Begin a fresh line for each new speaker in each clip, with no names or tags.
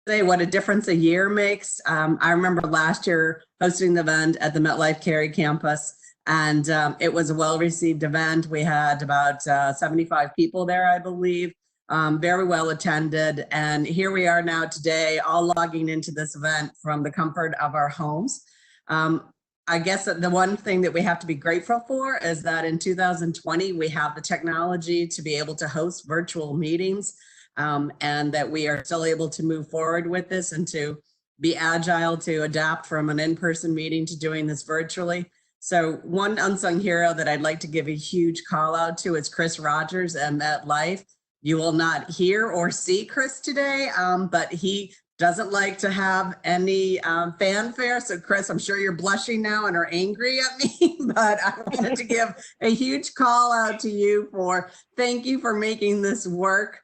say what a difference a year makes. I remember last year hosting the event at the MetLife Cary campus, and it was a well-received event. We had about 75 people there, I believe, very well attended. And here we are now today, all logging into this event from the comfort of our homes. I guess the one thing that we have to be grateful for is that in 2020, we have the technology to be able to host virtual meetings, and that we are still able to move forward with this and to be agile to adapt from an in-person meeting to doing this virtually. So one unsung hero that I'd like to give a huge call out to is Chris Rogers at MetLife. You will not hear or see Chris today, but he doesn't like to have any fanfare. So Chris, I'm sure you're blushing now and are angry at me, but I wanted to give a huge call out to you for thank you for making this work,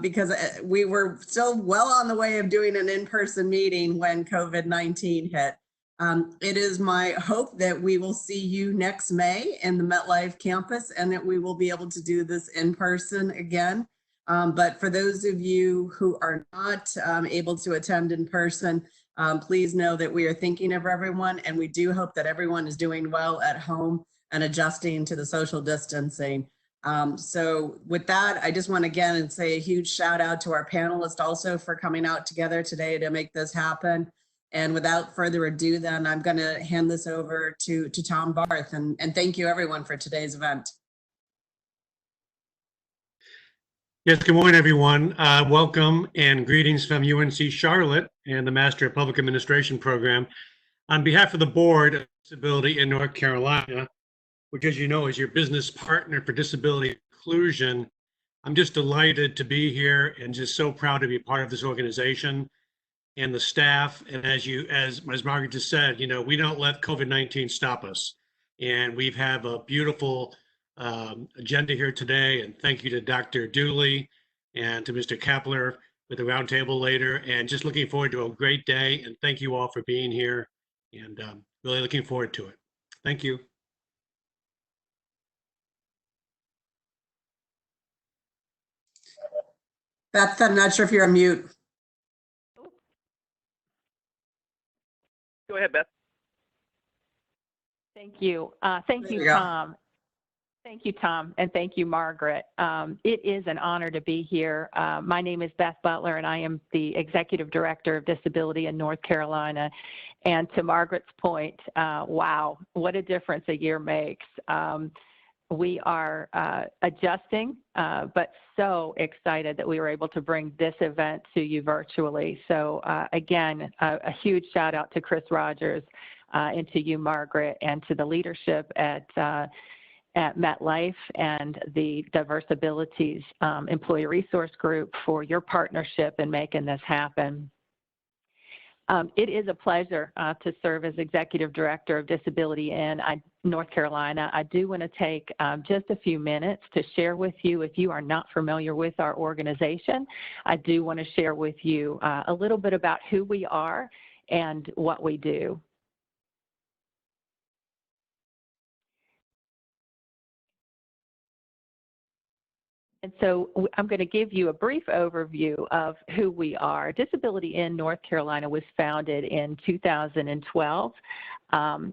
because we were still well on the way of doing an in-person meeting when COVID-19 hit. It is my hope that we will see you next May in the MetLife campus and that we will be able to do this in person again. But for those of you who are not able to attend in person, please know that we are thinking of everyone, and we do hope that everyone is doing well at home and adjusting to the social distancing. So with that, I just want to again say a huge shout out to our panelists also for coming out together today to make this happen. And without further ado, then I'm going to hand this over to Tom Barth, and thank you everyone for today's event.
Yes, good morning, everyone. Welcome and greetings from UNC Charlotte and the Master of Public Administration program. On behalf of the Board of Disability in North Carolina, which, as you know, is your business partner for disability inclusion, I'm just delighted to be here and just so proud to be part of this organization and the staff. And as Margaret just said, you know, we don't let COVID-19 stop us. And we have a beautiful agenda here today. And thank you to Dr. Dooley and to Mr. Kepler with the roundtable later. And just looking forward to a great day. And thank you all for being here. And really looking forward to it. Thank you.
Beth, I'm not sure if you're on mute.
Go ahead, Beth.
Thank you. Thank you, Tom. Thank you, Tom, and thank you, Margaret. It is an honor to be here. My name is Beth Butler, and I am the Executive Director of Disability in North Carolina. And to Margaret's point, wow, what a difference a year makes. We are adjusting, but so excited that we were able to bring this event to you virtually. So again, a huge shout out to Chris Rogers and to you, Margaret, and to the leadership at MetLife and the Diverse Abilities Employee Resource Group for your partnership in making this happen. It is a pleasure to serve as Executive Director of DisabilityIN North Carolina. I do want to take just a few minutes to share with you, if you are not familiar with our organization, I do want to share with you a little bit about who we are and what we do. And so I'm going to give you a brief overview of who we are. DisabilityIN North Carolina was founded in 2012.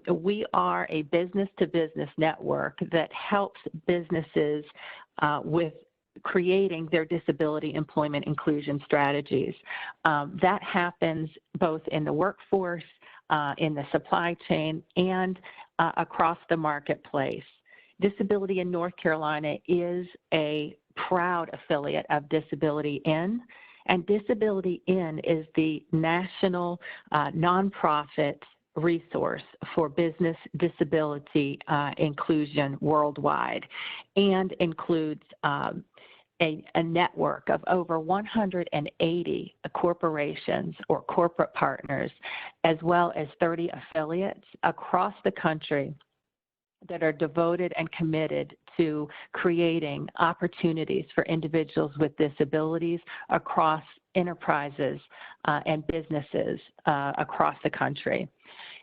We are a business-to-business network that helps businesses with creating their disability employment inclusion strategies. That happens both in the workforce, in the supply chain, and across the marketplace. DisabilityIN North Carolina is a proud affiliate of DisabilityIN, and DisabilityIN is the national nonprofit resource for business disability inclusion worldwide, and includes a network of over 180 corporations or corporate partners, as well as 30 affiliates across the country that are devoted and committed to creating opportunities for individuals with disabilities across enterprises, and businesses across the country.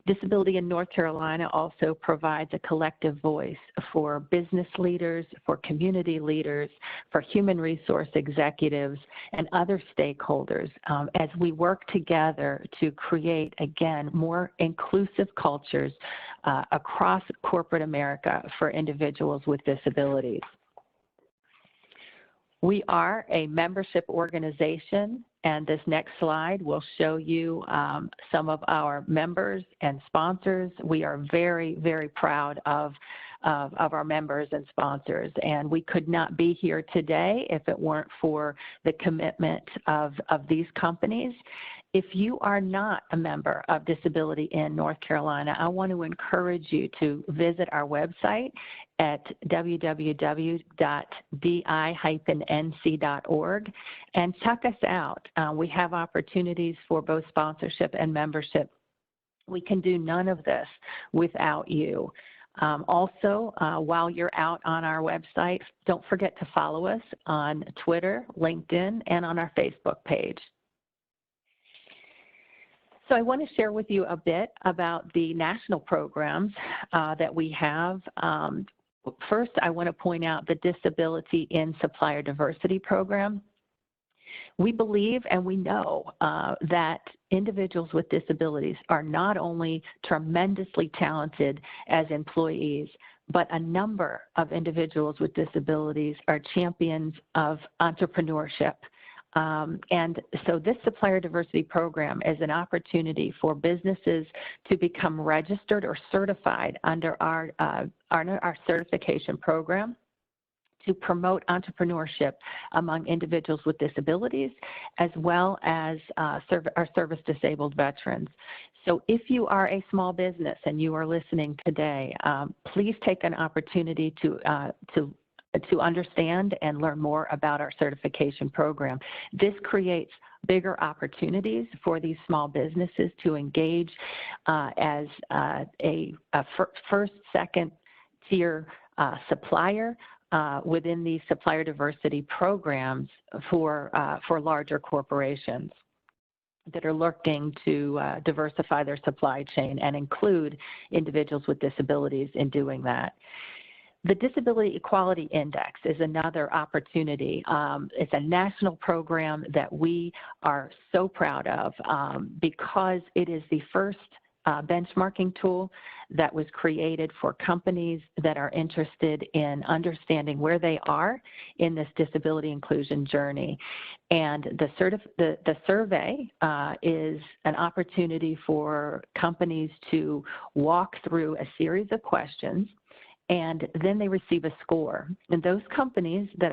DisabilityIN North Carolina also provides a collective voice for business leaders, for community leaders, for human resource executives, and other stakeholders as we work together to create, again, more inclusive cultures across corporate America for individuals with disabilities. We are a membership organization, and this next slide will show you some of our members and sponsors. We are very, very proud of our members and sponsors, and we could not be here today if it weren't for the commitment of these companies. If you are not a member of DisabilityIN North Carolina, I want to encourage you to visit our website at www.di-nc.org and check us out. We have opportunities for both sponsorship and membership. We can do none of this without you. Also, while you're out on our website, don't forget to follow us on Twitter, LinkedIn, and on our Facebook page. So I want to share with you a bit about the national programs that we have. First, I want to point out the DisabilityIN Supplier Diversity Program. We believe and we know that individuals with disabilities are not only tremendously talented as employees, but a number of individuals with disabilities are champions of entrepreneurship. And so this supplier diversity program is an opportunity for businesses to become registered or certified under our certification program to promote entrepreneurship among individuals with disabilities, as well as our service-disabled veterans. So if you are a small business and you are listening today, please take an opportunity to understand and learn more about our certification program. This creates bigger opportunities for these small businesses to engage as a first, second tier supplier within these supplier diversity programs for larger corporations that are looking to diversify their supply chain and include individuals with disabilities in doing that. The Disability Equality Index is another opportunity. It's a national program that we are so proud of because it is the first benchmarking tool that was created for companies that are interested in understanding where they are in this disability inclusion journey. And the survey is an opportunity for companies to walk through a series of questions, and then they receive a score. And those companies that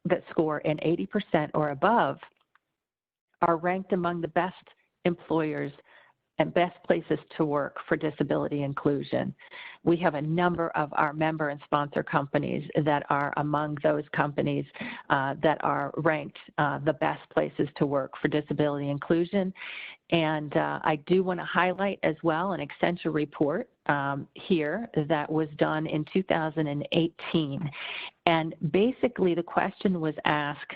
that score an 80% or above are ranked among the best employers and best places to work for disability inclusion. We have a number of our member and sponsor companies that are among those companies that are ranked the best places to work for disability inclusion. And I do want to highlight as well an Accenture report here that was done in 2018. And basically the question was asked,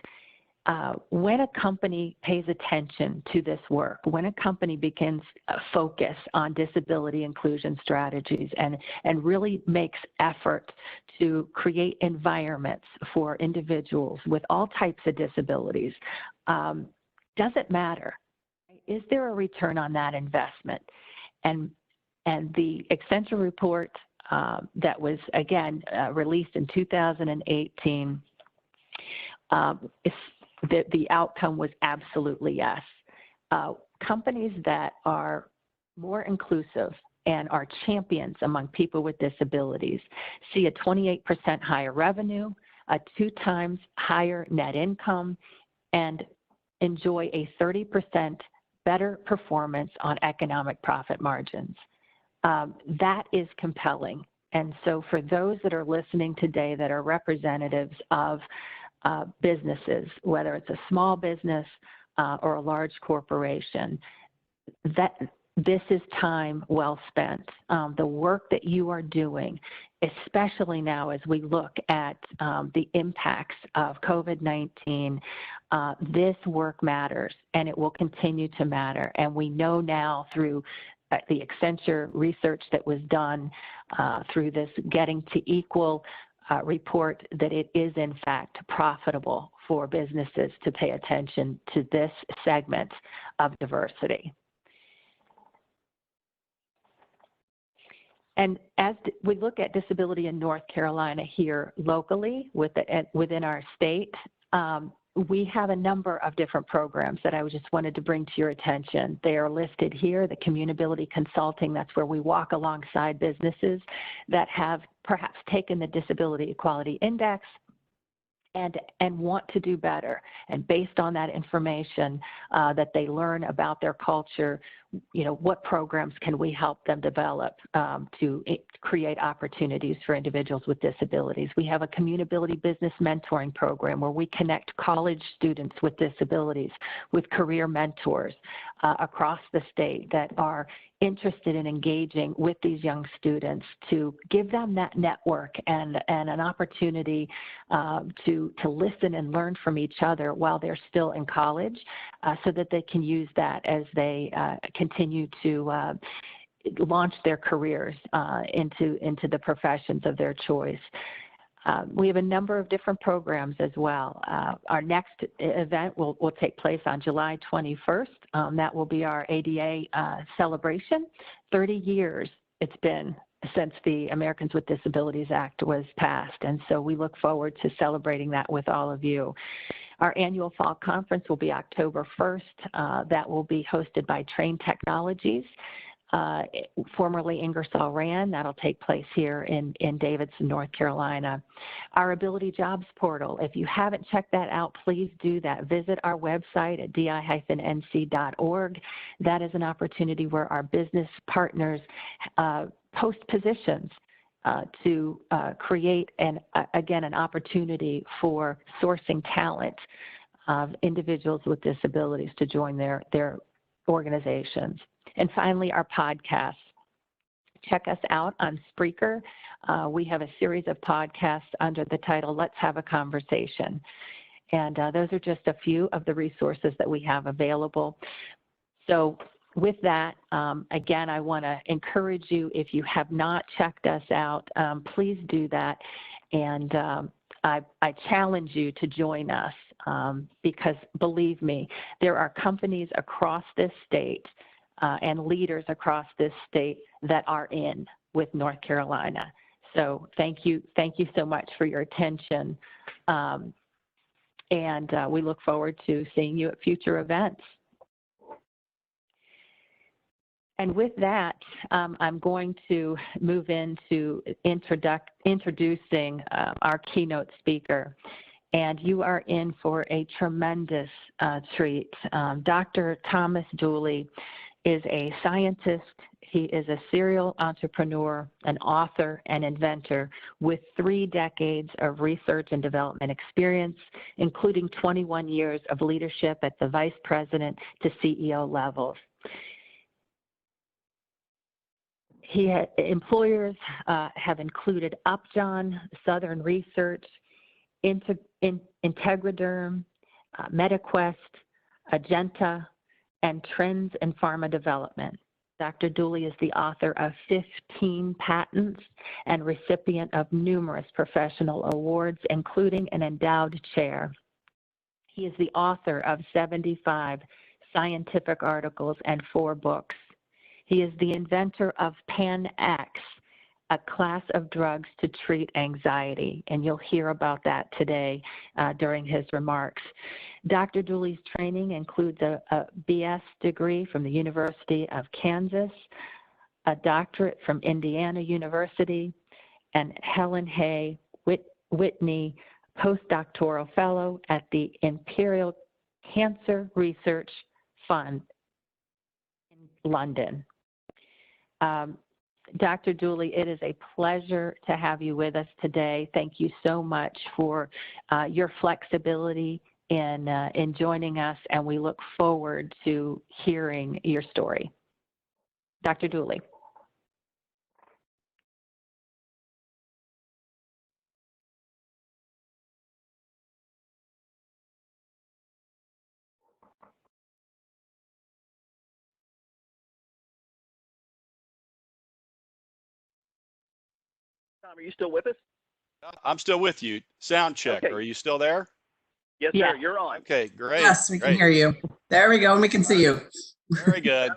when a company pays attention to this work, when a company begins a focus on disability inclusion strategies and really makes effort to create environments for individuals with all types of disabilities, does it matter? Is there a return on that investment? And the Accenture report that was, again, released in 2018, the outcome was absolutely yes. Companies that are more inclusive and are champions among people with disabilities see a 28% higher revenue, a 2 times higher net income, and enjoy a 30% better performance on economic profit margins. That is compelling. And so for those that are listening today that are representatives of businesses, whether it's a small business or a large corporation, that this is time well spent. The work that you are doing, especially now as we look at the impacts of COVID-19, this work matters, and it will continue to matter. And we know now through the Accenture research that was done through this Getting to Equal report that it is in fact profitable for businesses to pay attention to this segment of diversity. And as we look at disability in North Carolina here locally within our state, we have a number of different programs that I just wanted to bring to your attention. They are listed here. The Communability Consulting, that's where we walk alongside businesses that have perhaps taken the Disability Equality Index and want to do better. And based on that information that they learn about their culture, you know, what programs can we help them develop to create opportunities for individuals with disabilities? We have a Communability Business Mentoring Program where we connect college students with disabilities with career mentors across the state that are interested in engaging with these young students to give them that network and an opportunity to listen and learn from each other while they're still in college so that they can use that as they continue to launch their careers into the professions of their choice. We have a number of different programs as well. Our next event will take place on July 21st. That will be our ADA celebration. 30 years it's been since the Americans with Disabilities Act was passed, and so we look forward to celebrating that with all of you. Our annual fall conference will be October 1st. That will be hosted by Train Technologies, formerly Ingersoll Rand. That'll take place here in Davidson, North Carolina. Our Ability Jobs portal, if you haven't checked that out, please do that. Visit our website at di-nc.org. That is an opportunity where our business partners post positions to create, again, an opportunity for sourcing talent of individuals with disabilities to join their organizations. And finally, our podcasts. Check us out on Spreaker. We have a series of podcasts under the title, Let's Have a Conversation. And those are just a few of the resources that we have available. So with that, again, I want to encourage you, if you have not checked us out, please do that. And I challenge you to join us because, believe me, there are companies across this state and leaders across this state that are in with North Carolina. So thank you so much for your attention. And we look forward to seeing you at future events. And with that, I'm going to move into introducing our keynote speaker. And you are in for a tremendous treat. Dr. Thomas Dooley is a scientist. He is a serial entrepreneur, an author, and inventor with 3 decades of research and development experience, including 21 years of leadership at the vice president to CEO levels. Employers have included Upjohn, Southern Research, Integraderm, MetaQuest, Agenta, and Trends in Pharma Development. Dr. Dooley is the author of 15 patents and recipient of numerous professional awards, including an endowed chair. He is the author of 75 scientific articles and 4 books. He is the inventor of Pan-X, a class of drugs to treat anxiety, and you'll hear about that today during his remarks. Dr. Dooley's training includes a BS degree from the University of Kansas, a doctorate from Indiana University, and Helen Hay Whitney postdoctoral fellow at the Imperial Cancer Research Fund in London. Dr. Dooley, it is a pleasure to have you with us today. Thank you so much for your flexibility in joining us, and we look forward to hearing your story. Dr. Dooley.
Tom, are you still with us?
I'm still with you. Sound check.
Okay.
Are you still there?
Yes,
Yeah.
sir. You're on.
Okay, great.
Yes, we can
Great.
hear you. There we go, and we can see you.
Very good.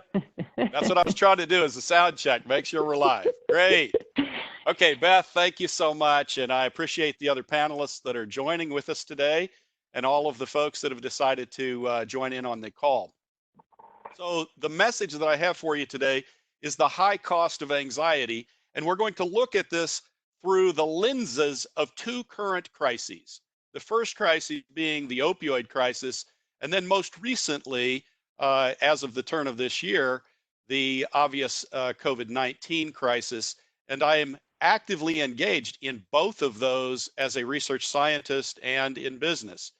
That's what I was trying to do is a sound check. Make sure we're live. Great. Okay, Beth, thank you so much. And I appreciate the other panelists that are joining with us today and all of the folks that have decided to join in on the call. So the message that I have for you today is the high cost of anxiety. And we're going to look at this through the lenses of two current crises. The first crisis being the opioid crisis, and then most recently, as of the turn of this year, the obvious COVID-19 crisis. And I am actively engaged in both of those as a research scientist and in business.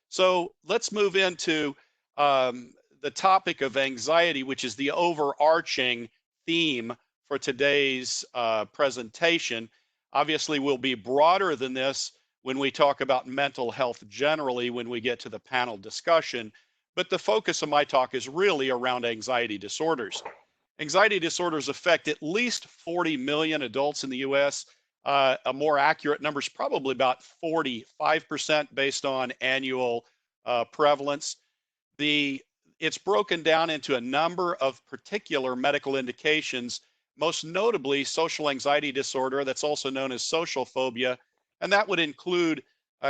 So let's move into the topic of anxiety, which is the overarching theme for today's presentation. Obviously, we'll be broader than this when we talk about mental health generally when we get to the panel discussion, but the focus of my talk is really around anxiety disorders. Anxiety disorders affect at least 40 million adults in the US. A more accurate number is probably about 45% based on annual prevalence. It's broken down into a number of particular medical indications, most notably social anxiety disorder, that's also known as social phobia. And that would include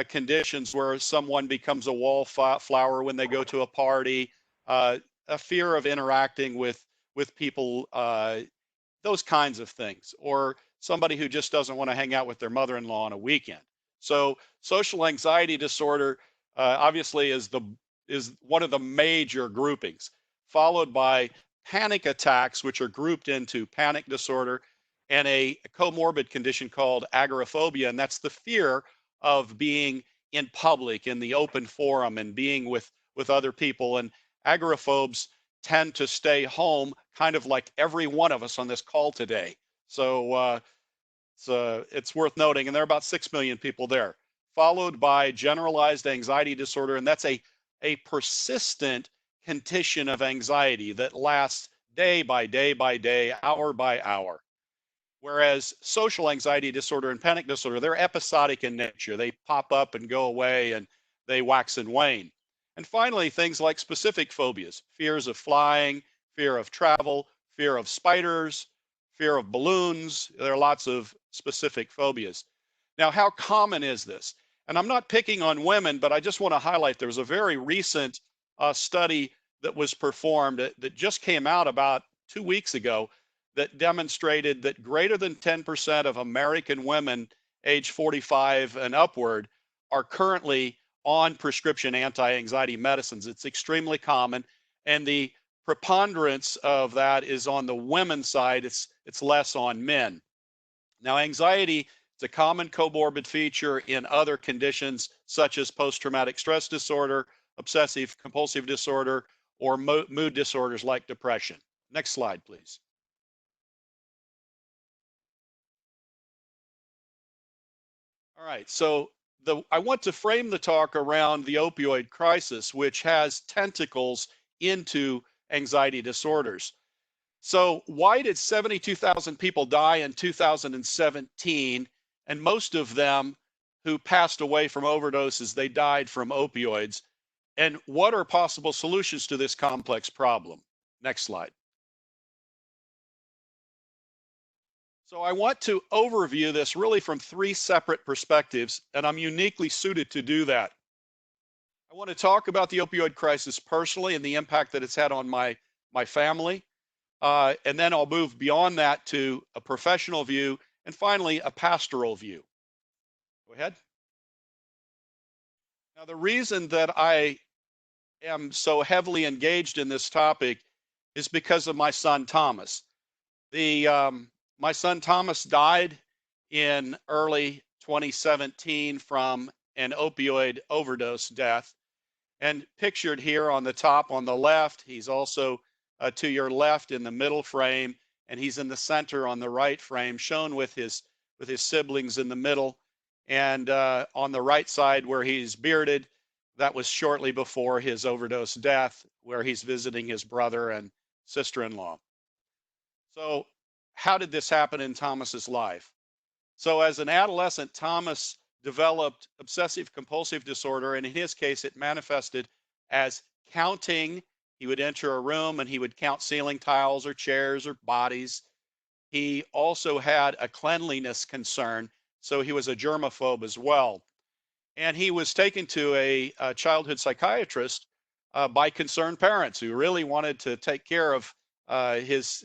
conditions where someone becomes a wallflower when they go to a party, a fear of interacting with people, those kinds of things, or somebody who just doesn't want to hang out with their mother-in-law on a weekend. So social anxiety disorder obviously is one of the major groupings, followed by panic attacks, which are grouped into panic disorder, and a comorbid condition called agoraphobia, and that's the fear of being in public, in the open forum, and being with other people. And agoraphobes tend to stay home, kind of like every one of us on this call today. So it's worth noting, and there are about 6 million people there, followed by generalized anxiety disorder, and that's a persistent condition of anxiety that lasts day by day by day, hour by hour. Whereas social anxiety disorder and panic disorder, they're episodic in nature. They pop up and go away, and they wax and wane. And finally, things like specific phobias, fears of flying, fear of travel, fear of spiders, fear of balloons. There are lots of specific phobias. Now, how common is this? And I'm not picking on women, but I just want to highlight there was a very recent study that was performed that just came out about 2 weeks ago that demonstrated that greater than 10% of American women age 45 and upward are currently on prescription anti-anxiety medicines. It's extremely common, and the preponderance of that is on the women's side. It's less on men. Now, anxiety is a common comorbid feature in other conditions such as post-traumatic stress disorder, obsessive compulsive disorder, or mood disorders like depression. Next slide, please. All right, so I want to frame the talk around the opioid crisis, which has tentacles into anxiety disorders. So why did 72,000 people die in 2017, and most of them who passed away from overdoses, they died from opioids? And what are possible solutions to this complex problem? Next slide. So I want to overview this really from 3 separate perspectives, and I'm uniquely suited to do that. I want to talk about the opioid crisis personally and the impact that it's had on my family. And then I'll move beyond that to a professional view, and finally, a pastoral view. Go ahead. Now, the reason that I am so heavily engaged in this topic is because of my son, Thomas. My son Thomas died in early 2017 from an opioid overdose death. And pictured here on the top on the left, he's also to your left in the middle frame, and he's in the center on the right frame, shown with his siblings in the middle. And on the right side where he's bearded, that was shortly before his overdose death, where he's visiting his brother and sister-in-law. So how did this happen in Thomas's life? So as an adolescent, Thomas developed obsessive compulsive disorder, and in his case, it manifested as counting. He would enter a room and he would count ceiling tiles or chairs or bodies. He also had a cleanliness concern, so he was a germaphobe as well. And he was taken to a childhood psychiatrist by concerned parents who really wanted to take care of his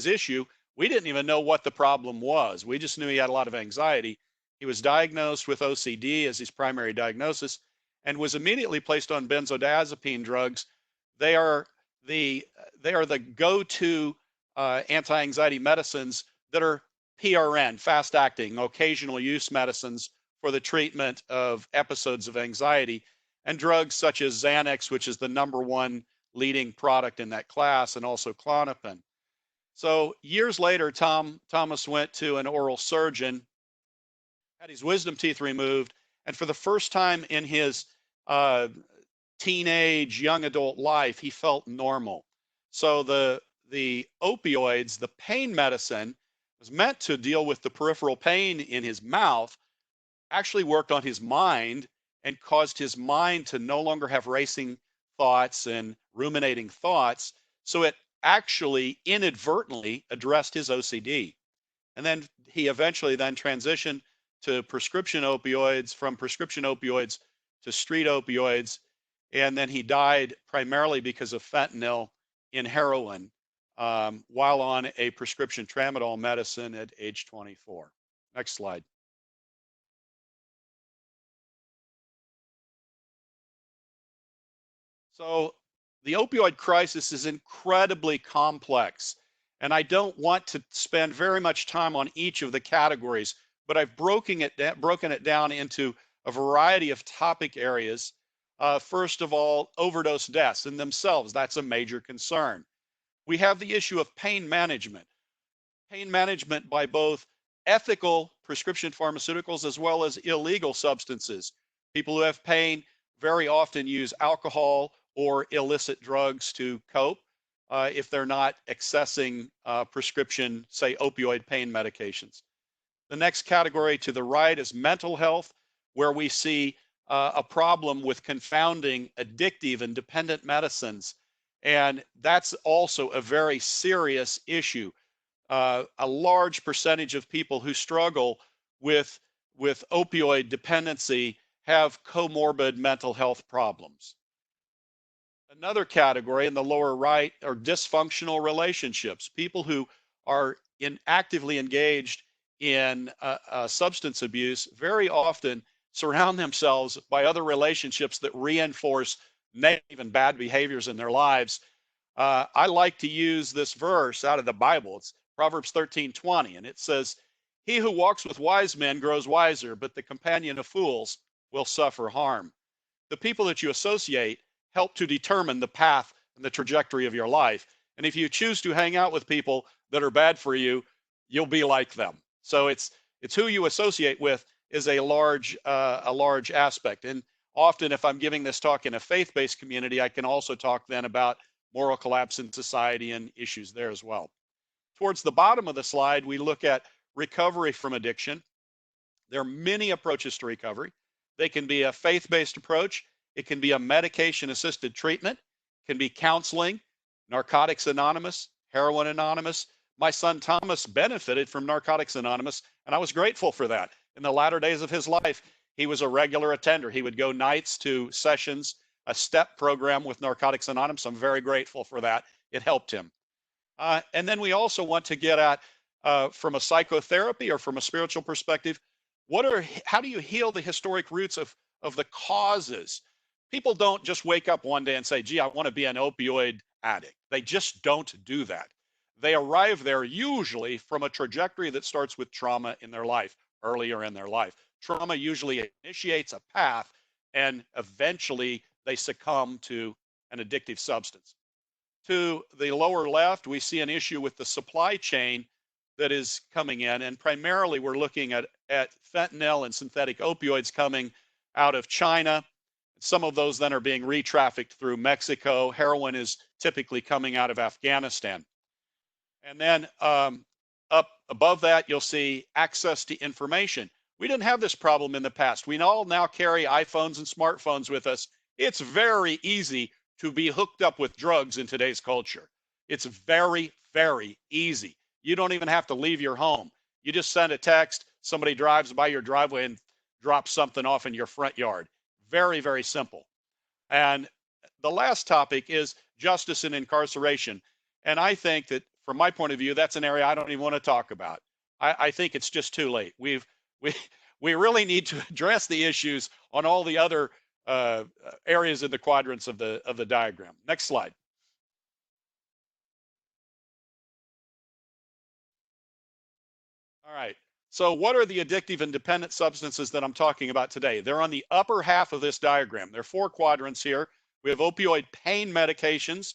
issue. We didn't even know what the problem was. We just knew he had a lot of anxiety. He was diagnosed with OCD as his primary diagnosis and was immediately placed on benzodiazepine drugs. They are the go-to anti-anxiety medicines that are PRN, fast-acting, occasional use medicines for the treatment of episodes of anxiety, and drugs such as Xanax, which is the #1 leading product in that class, and also Klonopin. So years later, Thomas went to an oral surgeon, had his wisdom teeth removed, and for the first time in his teenage, young adult life, he felt normal. So the opioids, the pain medicine, was meant to deal with the peripheral pain in his mouth, actually worked on his mind and caused his mind to no longer have racing thoughts and ruminating thoughts. So it actually inadvertently addressed his OCD. And then he eventually then transitioned to prescription opioids, from prescription opioids to street opioids. And then he died primarily because of fentanyl in heroin while on a prescription tramadol medicine at age 24. Next slide. So the opioid crisis is incredibly complex, and I don't want to spend very much time on each of the categories, but I've broken it down into a variety of topic areas. First of all, overdose deaths in themselves, that's a major concern. We have the issue of pain management by both ethical prescription pharmaceuticals as well as illegal substances. People who have pain very often use alcohol or illicit drugs to cope if they're not accessing prescription, say, opioid pain medications. The next category to the right is mental health, where we see a problem with confounding addictive and dependent medicines. And that's also a very serious issue. A large percentage of people who struggle with opioid dependency have comorbid mental health problems. Another category in the lower right are dysfunctional relationships. People who are actively engaged in substance abuse very often surround themselves by other relationships that reinforce negative and bad behaviors in their lives. I like to use this verse out of the Bible. It's Proverbs 13:20, and it says, "He who walks with wise men grows wiser, but the companion of fools will suffer harm." The people that you associate help to determine the path and the trajectory of your life. And if you choose to hang out with people that are bad for you, you'll be like them. So it's who you associate with is a large aspect. And often, if I'm giving this talk in a faith-based community, I can also talk then about moral collapse in society and issues there as well. Towards the bottom of the slide, we look at recovery from addiction. There are many approaches to recovery. They can be a faith-based approach. It can be a medication-assisted treatment. It can be counseling, Narcotics Anonymous, Heroin Anonymous. My son Thomas benefited from Narcotics Anonymous, and I was grateful for that. In the latter days of his life, he was a regular attender. He would go nights to sessions, a step program with Narcotics Anonymous. I'm very grateful for that. It helped him. And then we also want to get at, from a psychotherapy or from a spiritual perspective, how do you heal the historic roots of the causes? People don't just wake up one day and say, gee, I want to be an opioid addict. They just don't do that. They arrive there usually from a trajectory that starts with trauma in their life, earlier in their life. Trauma usually initiates a path, and eventually they succumb to an addictive substance. To the lower left, we see an issue with the supply chain that is coming in, and primarily we're looking at fentanyl and synthetic opioids coming out of China. Some of those then are being re-trafficked through Mexico. Heroin is typically coming out of Afghanistan. And then up above that, you'll see access to information. We didn't have this problem in the past. We all now carry iPhones and smartphones with us. It's very easy to be hooked up with drugs in today's culture. It's very, very easy. You don't even have to leave your home. You just send a text, somebody drives by your driveway and drops something off in your front yard. Very, very simple. And the last topic is justice and incarceration. And I think that from my point of view, that's an area I don't even want to talk about. I think it's just too late. We really need to address the issues on all the other areas in the quadrants of the diagram. Next slide. All right. So what are the addictive and dependent substances that I'm talking about today? They're on the upper half of this diagram. There are 4 quadrants here. We have opioid pain medications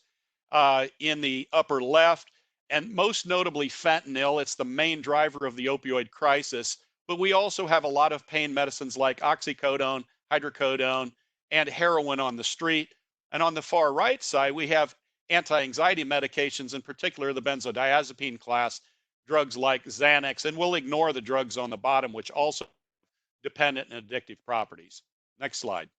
in the upper left, and most notably fentanyl. It's the main driver of the opioid crisis. But we also have a lot of pain medicines like oxycodone, hydrocodone, and heroin on the street. And on the far right side, we have anti-anxiety medications, in particular the benzodiazepine class, drugs like Xanax, and we'll ignore the drugs on the bottom, which also have dependent and addictive properties. Next slide.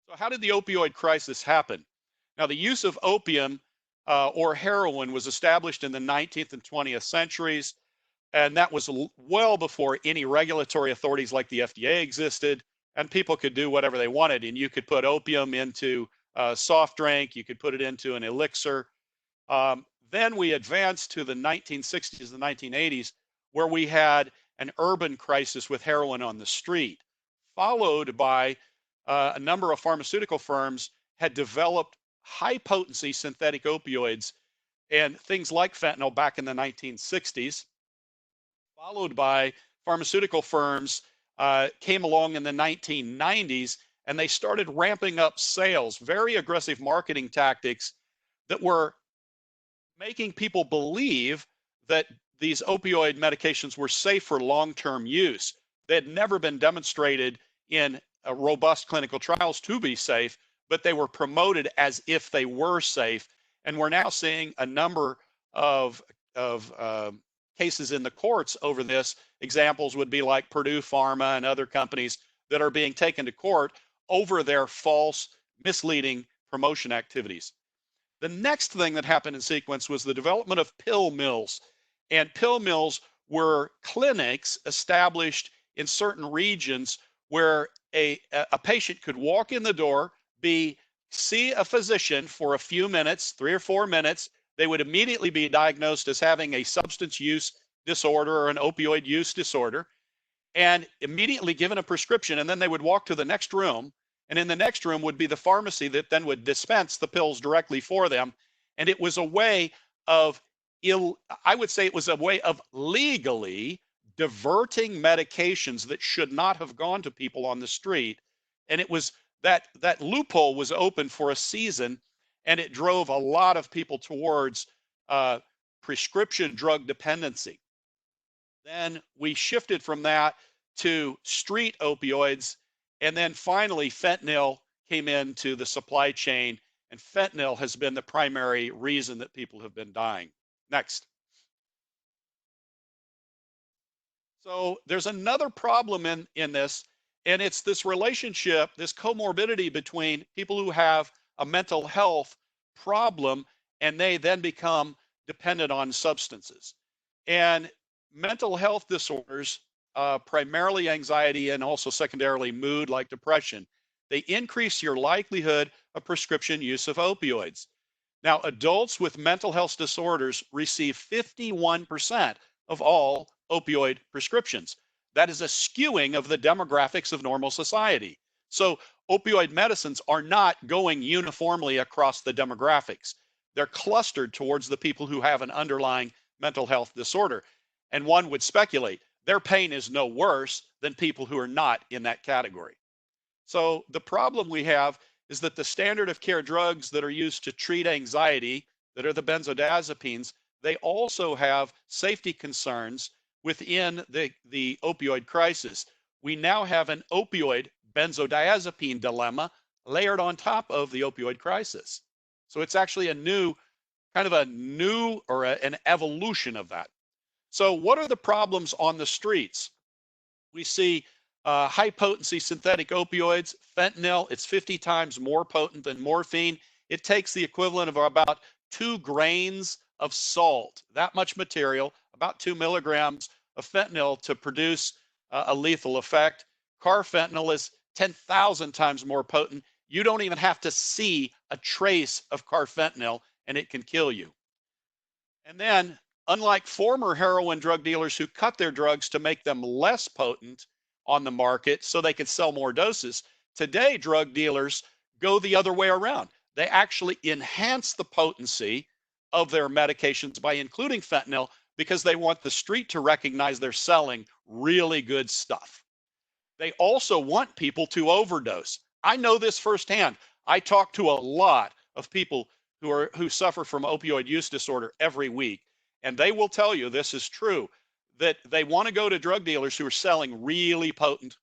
So how did the opioid crisis happen? Now, the use of opium or heroin was established in the 19th and 20th centuries, and that was well before any regulatory authorities like the FDA existed, and people could do whatever they wanted. And you could put opium into a soft drink, you could put it into an elixir. Then we advanced to the 1960s and 1980s, where we had an urban crisis with heroin on the street, followed by a number of pharmaceutical firms had developed high potency synthetic opioids and things like fentanyl back in the 1960s, followed by pharmaceutical firms came along in the 1990s, and they started ramping up sales, very aggressive marketing tactics that were making people believe that these opioid medications were safe for long-term use. They had never been demonstrated in robust clinical trials to be safe, but they were promoted as if they were safe. And we're now seeing a number of cases in the courts over this. Examples would be like Purdue Pharma and other companies that are being taken to court over their false, misleading promotion activities. The next thing that happened in sequence was the development of pill mills. And pill mills were clinics established in certain regions where a patient could walk in the door, see a physician for a few minutes, 3 or 4 minutes. They would immediately be diagnosed as having a substance use disorder or an opioid use disorder, and immediately given a prescription. And then they would walk to the next room, and in the next room would be the pharmacy that then would dispense the pills directly for them. And it was a way of I would say it was a way of legally diverting medications that should not have gone to people on the street. And it was that loophole was open for a season, and it drove a lot of people towards prescription drug dependency. Then we shifted from that to street opioids, and then finally fentanyl came into the supply chain, and fentanyl has been the primary reason that people have been dying. Next. So there's another problem in this, and it's this relationship, this comorbidity between people who have a mental health problem and they then become dependent on substances. And mental health disorders, primarily anxiety and also secondarily mood like depression, they increase your likelihood of prescription use of opioids. Now, adults with mental health disorders receive 51% of all opioid prescriptions. That is a skewing of the demographics of normal society. So opioid medicines are not going uniformly across the demographics. They're clustered towards the people who have an underlying mental health disorder. And one would speculate their pain is no worse than people who are not in that category. So the problem we have is that the standard of care drugs that are used to treat anxiety, that are the benzodiazepines, they also have safety concerns within the opioid crisis. We now have an opioid benzodiazepine dilemma layered on top of the opioid crisis. So it's actually a new, kind of a new or an evolution of that. So what are the problems on the streets? We see high potency synthetic opioids, fentanyl. It's 50 times more potent than morphine. It takes the equivalent of about 2 grains of salt, that much material, about 2 milligrams of fentanyl to produce a lethal effect. Carfentanil is 10,000 times more potent. You don't even have to see a trace of carfentanil and it can kill you. And then, unlike former heroin drug dealers who cut their drugs to make them less potent on the market so they could sell more doses, today drug dealers go the other way around. They actually enhance the potency of their medications by including fentanyl because they want the street to recognize they're selling really good stuff. They also want people to overdose. I know this firsthand. I talk to a lot of people who suffer from opioid use disorder every week, and they will tell you this is true, that they want to go to drug dealers who are selling really potent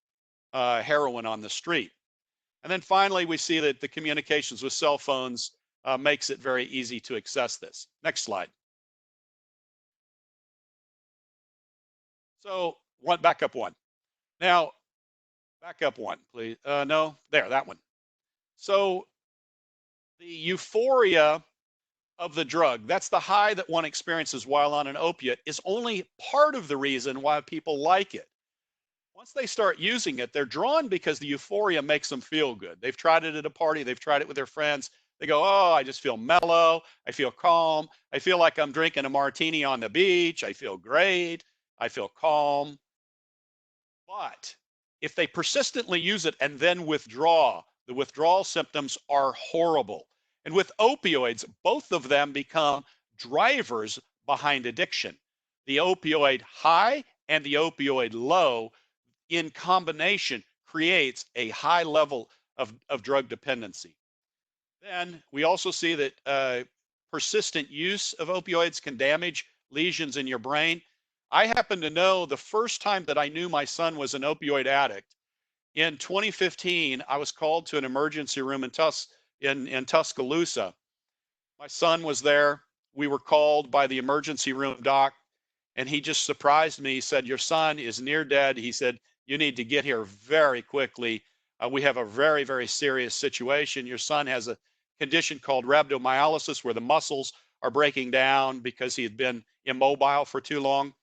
heroin on the street. And then finally, we see that the communications with cell phones makes it very easy to access this. Next slide. So back up one. Now, back up one, please. No, there, that one. So the euphoria of the drug, that's the high that one experiences while on an opiate, is only part of the reason why people like it. Once they start using it, they're drawn because the euphoria makes them feel good. They've tried it at a party, they've tried it with their friends. They go, oh, I just feel mellow, I feel calm, I feel like I'm drinking a martini on the beach, I feel great, I feel calm. But if they persistently use it and then withdraw, the withdrawal symptoms are horrible. And with opioids, both of them become drivers behind addiction. The opioid high and the opioid low in combination creates a high level of drug dependency. Then we also see that persistent use of opioids can damage lesions in your brain. I happen to know the first time that I knew my son was an opioid addict. In 2015, I was called to an emergency room in Tuscaloosa. My son was there. We were called by the emergency room doc, and he just surprised me. He said, your son is near dead. He said, you need to get here very quickly. We have a very, very serious situation. Your son has a condition called rhabdomyolysis where the muscles are breaking down because he had been immobile for too long.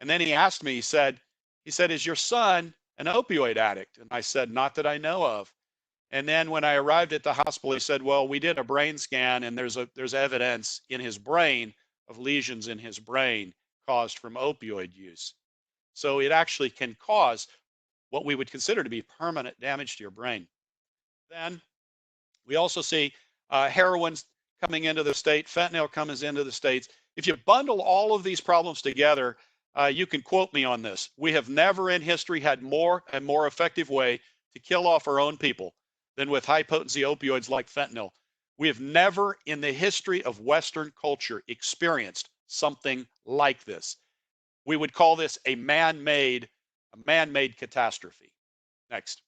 And then he asked me, he said, is your son an opioid addict? And I said, not that I know of. And then when I arrived at the hospital, he said, well, we did a brain scan and there's evidence in his brain of lesions in his brain caused from opioid use. So it actually can cause what we would consider to be permanent damage to your brain. Then we also see heroin coming into the state, fentanyl comes into the states. If you bundle all of these problems together, you can quote me on this. We have never in history had more and more effective way to kill off our own people than with high potency opioids like fentanyl. We have never in the history of Western culture experienced something like this. We would call this a man-made catastrophe. Next.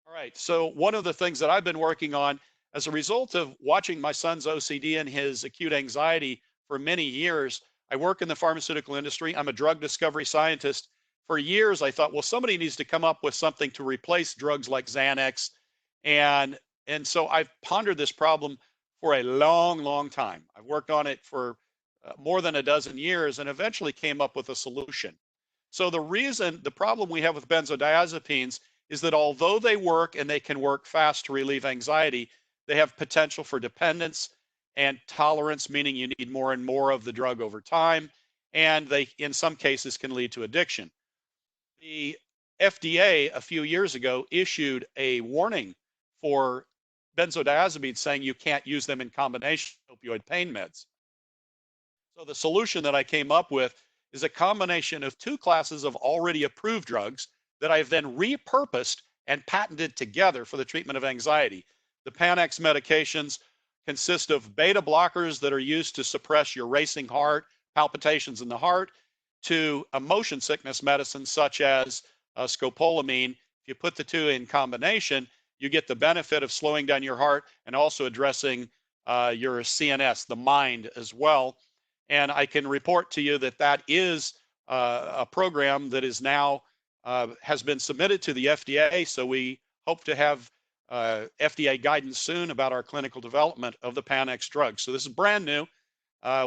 All right, so one of the things that I've been working on as a result of watching my son's OCD and his acute anxiety for many years, I work in the pharmaceutical industry. I'm a drug discovery scientist. For years, I thought, well, somebody needs to come up with something to replace drugs like Xanax. And so I've pondered this problem for a long, long time. I've worked on it for more than a dozen years and eventually came up with a solution. So the problem we have with benzodiazepines is that although they work and they can work fast to relieve anxiety, they have potential for dependence and tolerance, meaning you need more and more of the drug over time. And they, in some cases, can lead to addiction. The FDA a few years ago issued a warning for benzodiazepines saying you can't use them in combination with opioid pain meds. So the solution that I came up with is a combination of 2 classes of already approved drugs, that I've then repurposed and patented together for the treatment of anxiety. The Panax medications consist of beta blockers that are used to suppress your racing heart, palpitations in the heart, to a motion sickness medicine such as scopolamine. If you put the two in combination, you get the benefit of slowing down your heart and also addressing your CNS, the mind as well. And I can report to you that that is a program that is now has been submitted to the FDA. So we hope to have FDA guidance soon about our clinical development of the Panax drug. So this is brand new.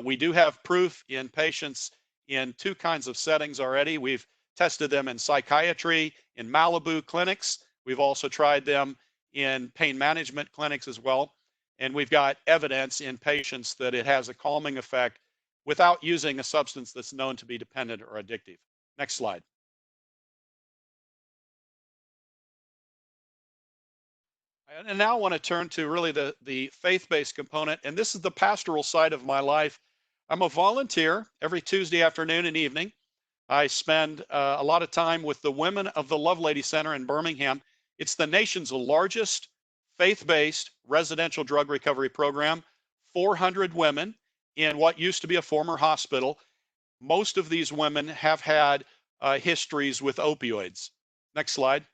We do have proof in patients in two kinds of settings already. We've tested them in psychiatry, in Malibu clinics. We've also tried them in pain management clinics as well. And we've got evidence in patients that it has a calming effect without using a substance that's known to be dependent or addictive. Next slide. And now I want to turn to really the faith-based component. And this is the pastoral side of my life. I'm a volunteer every Tuesday afternoon and evening. I spend a lot of time with the women of the Lovelady Center in Birmingham. It's the nation's largest faith-based residential drug recovery program, 400 women in what used to be a former hospital. Most of these women have had histories with opioids. Next slide.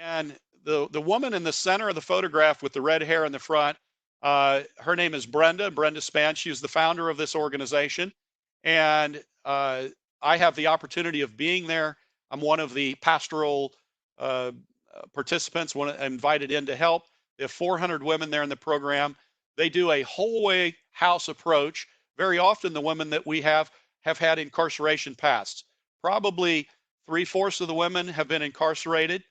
And the woman in the center of the photograph with the red hair in the front, her name is Brenda Span. She's the founder of this organization. And I have the opportunity of being there. I'm one of the pastoral participants, invited in to help. They have 400 women there in the program. They do a whole way house approach. Very often the women that we have had incarceration pasts. Probably 3/4 of the women have been incarcerated.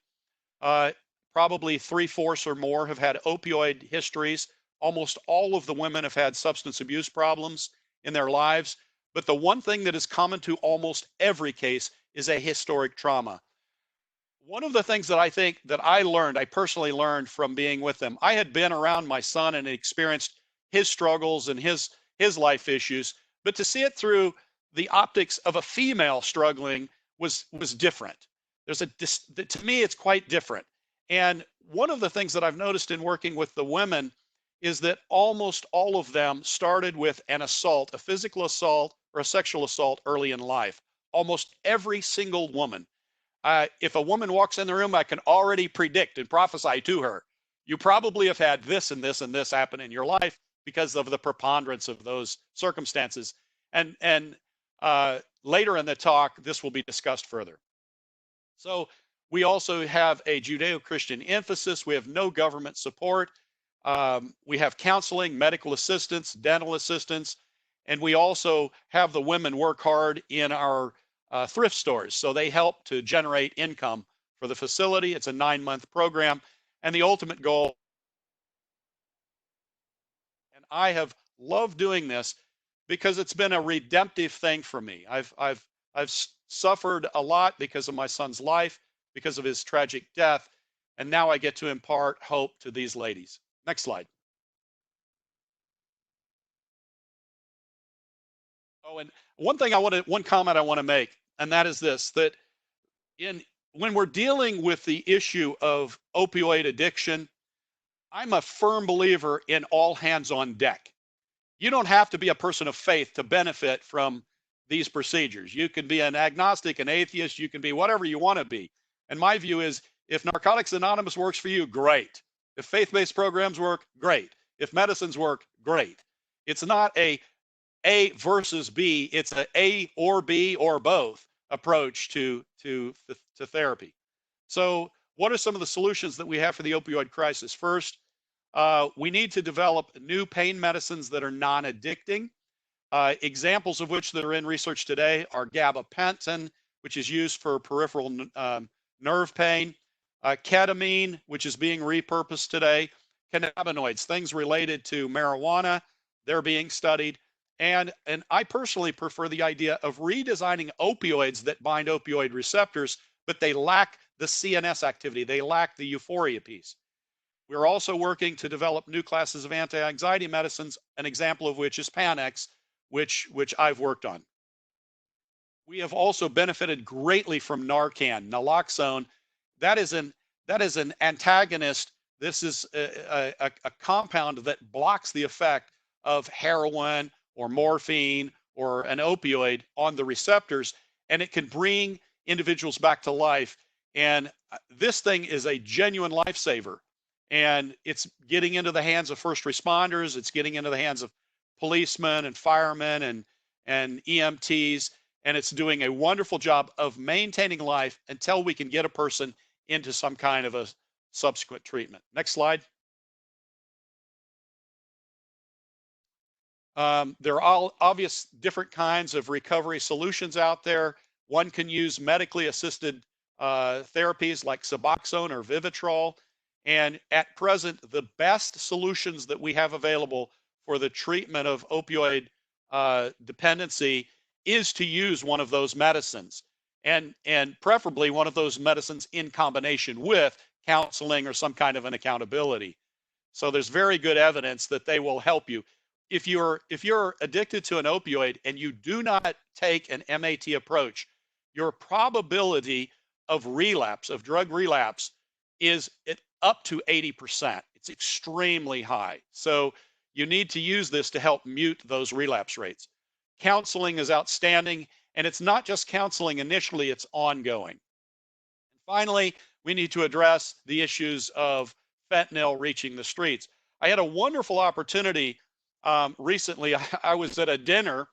Probably 3/4 or more have had opioid histories. Almost all of the women have had substance abuse problems in their lives. But the one thing that is common to almost every case is a historic trauma. One of the things that I think that I personally learned from being with them, I had been around my son and experienced his struggles and his life issues, but to see it through the optics of a female struggling was different. To me, it's quite different. And one of the things that I've noticed in working with the women is that almost all of them started with an assault, a physical assault or a sexual assault early in life. Almost every single woman. If a woman walks in the room, I can already predict and prophesy to her, you probably have had this and this and this happen in your life because of the preponderance of those circumstances. And later in the talk, this will be discussed further. So we also have a Judeo-Christian emphasis. We have no government support. We have counseling, medical assistance, dental assistance, and we also have the women work hard in our thrift stores. So they help to generate income for the facility. It's a 9-month program. And the ultimate goal, and I have loved doing this because it's been a redemptive thing for me. I've suffered a lot because of my son's life, because of his tragic death, and now I get to impart hope to these ladies. Next slide. Oh, and one comment I want to make, and that is this, that when we're dealing with the issue of opioid addiction, I'm a firm believer in all hands on deck. You don't have to be a person of faith to benefit from these procedures. You can be an agnostic, an atheist, you can be whatever you want to be. And my view is, if Narcotics Anonymous works for you, great. If faith-based programs work, great. If medicines work, great. It's not a versus B, it's a or B or both approach to therapy. So what are some of the solutions that we have for the opioid crisis? First, we need to develop new pain medicines that are non-addicting. Examples of which that are in research today are gabapentin, which is used for peripheral nerve pain, ketamine, which is being repurposed today, cannabinoids, things related to marijuana, they're being studied. And I personally prefer the idea of redesigning opioids that bind opioid receptors, but they lack the CNS activity. They lack the euphoria piece. We're also working to develop new classes of anti-anxiety medicines, an example of which is Panax, which I've worked on. We have also benefited greatly from Narcan, naloxone. That is an antagonist. This is a compound that blocks the effect of heroin or morphine or an opioid on the receptors, and it can bring individuals back to life. And this thing is a genuine lifesaver. And it's getting into the hands of first responders. It's getting into the hands of policemen and firemen and EMTs. And it's doing a wonderful job of maintaining life until we can get a person into some kind of a subsequent treatment. Next slide. There are all obvious different kinds of recovery solutions out there. One can use medically assisted therapies like Suboxone or Vivitrol. And at present, the best solutions that we have available for the treatment of opioid dependency is to use one of those medicines, and preferably one of those medicines in combination with counseling or some kind of an accountability. So there's very good evidence that they will help you. If you're addicted to an opioid and you do not take an MAT approach, your probability of relapse, of drug relapse, is up to 80%. It's extremely high. So you need to use this to help mute those relapse rates. Counseling is outstanding, and it's not just counseling initially, it's ongoing. And finally, we need to address the issues of fentanyl reaching the streets. I had a wonderful opportunity recently. I was at a dinner,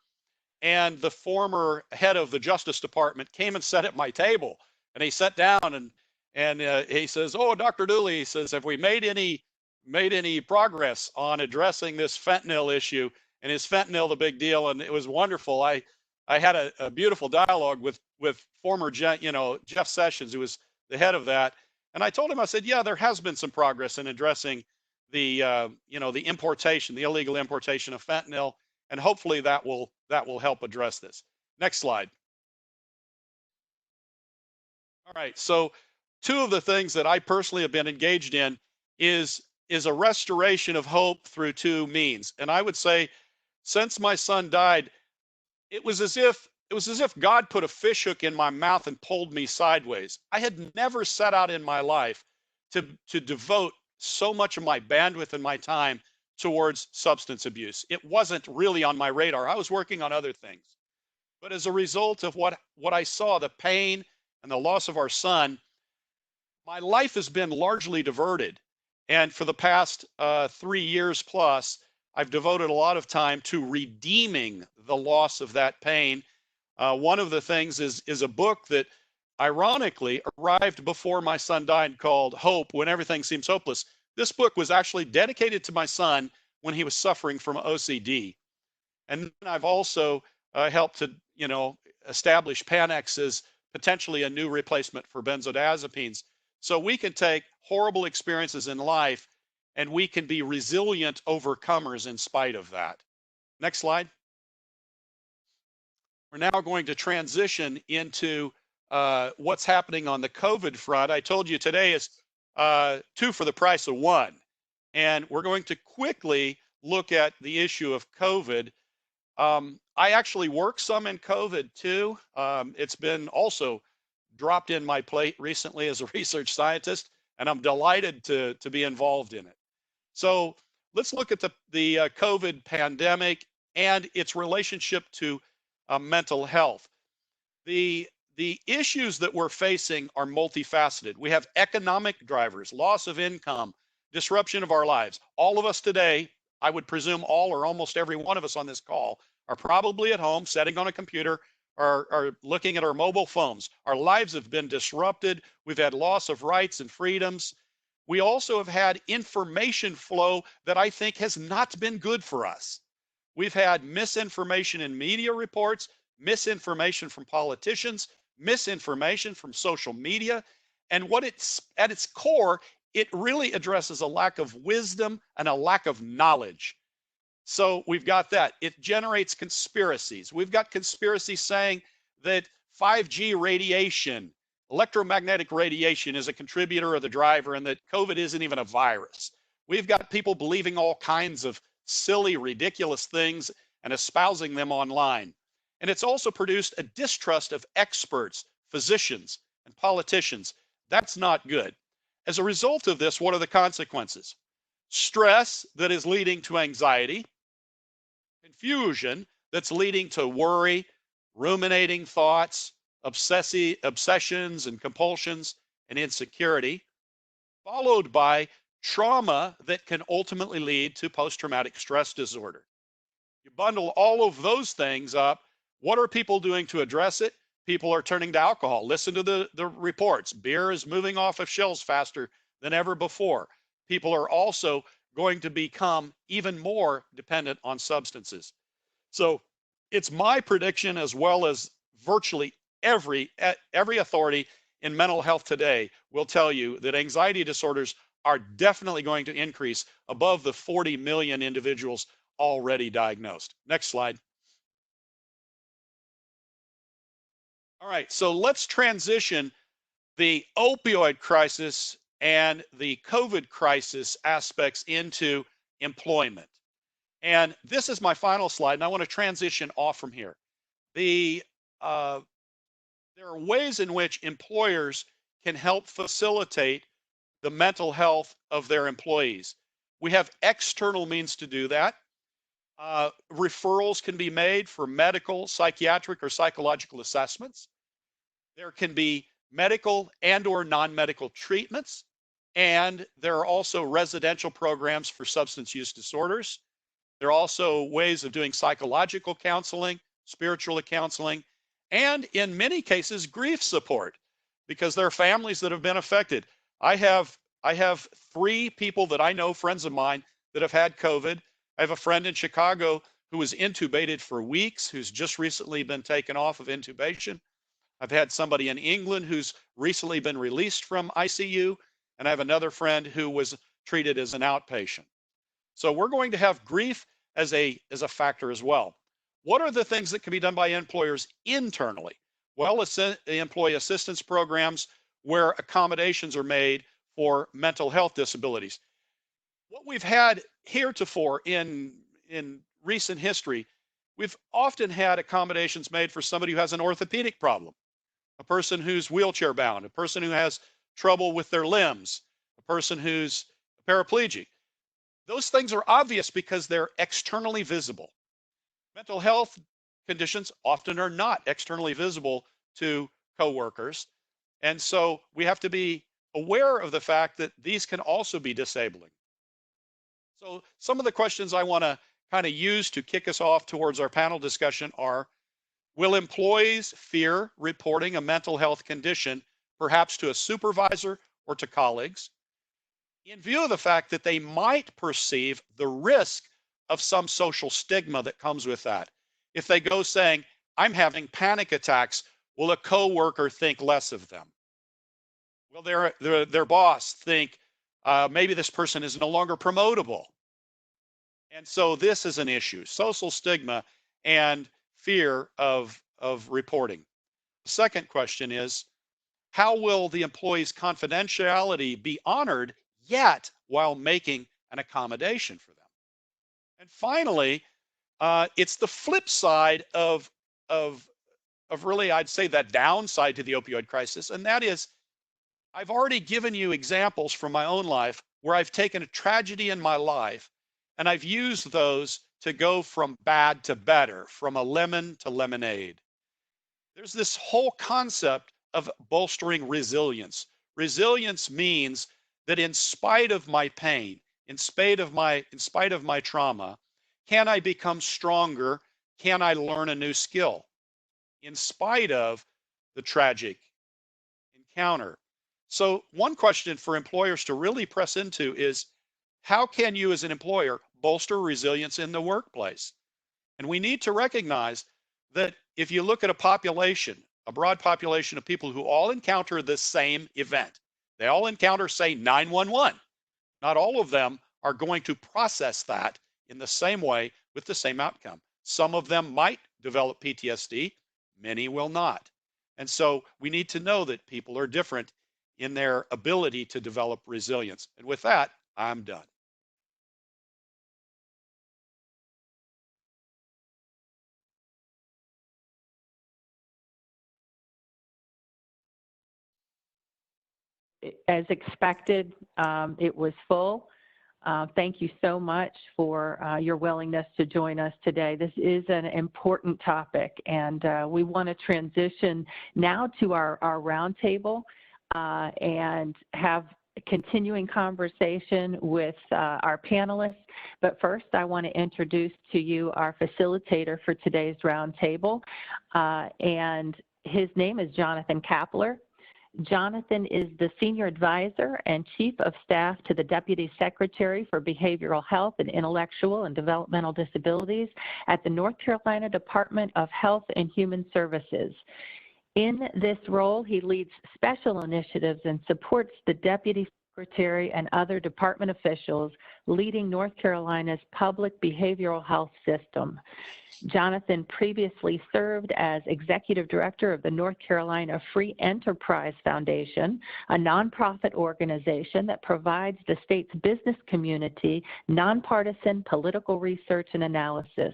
and the former head of the Justice Department came and sat at my table, and he sat down and he says, "Oh, Dr. Dooley," he says, "have we made any progress on addressing this fentanyl issue?" And is fentanyl the big deal? And it was wonderful. I had a beautiful dialogue with former Jeff Sessions, who was the head of that. And I told him, I said, yeah, there has been some progress in addressing the the importation, the illegal importation of fentanyl, and hopefully that will help address this. Next slide. All right. So two of the things that I personally have been engaged in is a restoration of hope through two means. And I would say, since my son died, it was as if God put a fish hook in my mouth and pulled me sideways. I had never set out in my life to devote so much of my bandwidth and my time towards substance abuse. It wasn't really on my radar. I was working on other things. But as a result of what I saw, the pain and the loss of our son, my life has been largely diverted. And for the past 3 years plus, I've devoted a lot of time to redeeming the loss of that pain. One of the things is a book that ironically arrived before my son died, called Hope When Everything Seems Hopeless. This book was actually dedicated to my son when he was suffering from OCD. And I've also helped to, establish Panax as potentially a new replacement for benzodiazepines. So we can take horrible experiences in life and we can be resilient overcomers in spite of that. Next slide. We're now going to transition into what's happening on the COVID front. I told you today is 2 for the price of 1. And we're going to quickly look at the issue of COVID. I actually work some in COVID too. It's been also dropped in my plate recently as a research scientist, and I'm delighted to be involved in it. So let's look at the COVID pandemic and its relationship to mental health. The issues that we're facing are multifaceted. We have economic drivers, loss of income, disruption of our lives. All of us today, I would presume all or almost every one of us on this call, are probably at home, sitting on a computer, or looking at our mobile phones. Our lives have been disrupted. We've had loss of rights and freedoms. We also have had information flow that I think has not been good for us. We've had misinformation in media reports, misinformation from politicians, misinformation from social media. And what it's at its core, it really addresses a lack of wisdom and a lack of knowledge. So we've got that. It generates conspiracies. We've got conspiracies saying that 5G radiation, electromagnetic radiation, is a contributor or the driver, and that COVID isn't even a virus. We've got people believing all kinds of silly, ridiculous things and espousing them online. And it's also produced a distrust of experts, physicians, and politicians. That's not good. As a result of this, what are the consequences? Stress that is leading to anxiety, confusion that's leading to worry, ruminating thoughts, obsessions and compulsions, and insecurity, followed by trauma that can ultimately lead to post-traumatic stress disorder. You bundle all of those things up. What are people doing to address it? People are turning to alcohol. Listen to the reports. Beer is moving off of shelves faster than ever before. People are also going to become even more dependent on substances. So it's my prediction, as well as virtually every authority in mental health today will tell you, that anxiety disorders are definitely going to increase above the 40 million individuals already diagnosed. Next slide. All right, so let's transition the opioid crisis and the COVID crisis aspects into employment. And this is my final slide, and I want to transition off from here. There are ways in which employers can help facilitate the mental health of their employees. We have external means to do that. Referrals can be made for medical, psychiatric, or psychological assessments. There can be medical and or non-medical treatments. And there are also residential programs for substance use disorders. There are also ways of doing psychological counseling, spiritual counseling, and in many cases, grief support, because there are families that have been affected. I have 3 people that I know, friends of mine, that have had COVID. I have a friend in Chicago who was intubated for weeks, who's just recently been taken off of intubation. I've had somebody in England who's recently been released from ICU, and I have another friend who was treated as an outpatient. So we're going to have grief as a factor as well. What are the things that can be done by employers internally? Well, it's employee assistance programs where accommodations are made for mental health disabilities. What we've had heretofore in recent history, we've often had accommodations made for somebody who has an orthopedic problem, a person who's wheelchair bound, a person who has trouble with their limbs, a person who's paraplegic. Those things are obvious because they're externally visible. Mental health conditions often are not externally visible to coworkers. And so we have to be aware of the fact that these can also be disabling. So some of the questions I want to kind of use to kick us off towards our panel discussion are, will employees fear reporting a mental health condition, perhaps to a supervisor or to colleagues, in view of the fact that they might perceive the risk of some social stigma that comes with that? If they go saying, I'm having panic attacks, will a coworker think less of them? Will their boss think maybe this person is no longer promotable? And so this is an issue: social stigma and fear of reporting. The second question is, how will the employee's confidentiality be honored, yet while making an accommodation for them? And finally, it's the flip side of really, I'd say, that downside to the opioid crisis, and that is, I've already given you examples from my own life where I've taken a tragedy in my life and I've used those to go from bad to better, from a lemon to lemonade. There's this whole concept of bolstering resilience. Resilience means that in spite of my pain, in spite of my trauma, can I become stronger? Can I learn a new skill in spite of the tragic encounter? So one question for employers to really press into is, how can you as an employer bolster resilience in the workplace? And we need to recognize that if you look at a broad population of people who all encounter the same event, they all encounter, say, 911. Not all of them are going to process that in the same way with the same outcome. Some of them might develop PTSD, many will not. And so we need to know that people are different in their ability to develop resilience. And with that, I'm done.
as expected, it was full. Thank you so much for your willingness to join us today. This is an important topic, and we want to transition now to our roundtable and have a continuing conversation with our panelists. But first, I want to introduce to you our facilitator for today's roundtable, and his name is Jonathan Kapler. Jonathan is the Senior Advisor and Chief of Staff to the Deputy Secretary for Behavioral Health and Intellectual and Developmental Disabilities at the North Carolina Department of Health and Human Services. In this role, he leads special initiatives and supports the Deputy Secretary and other department officials leading North Carolina's public behavioral health system. Jonathan previously served as Executive Director of the North Carolina Free Enterprise Foundation, a nonprofit organization that provides the state's business community nonpartisan political research and analysis.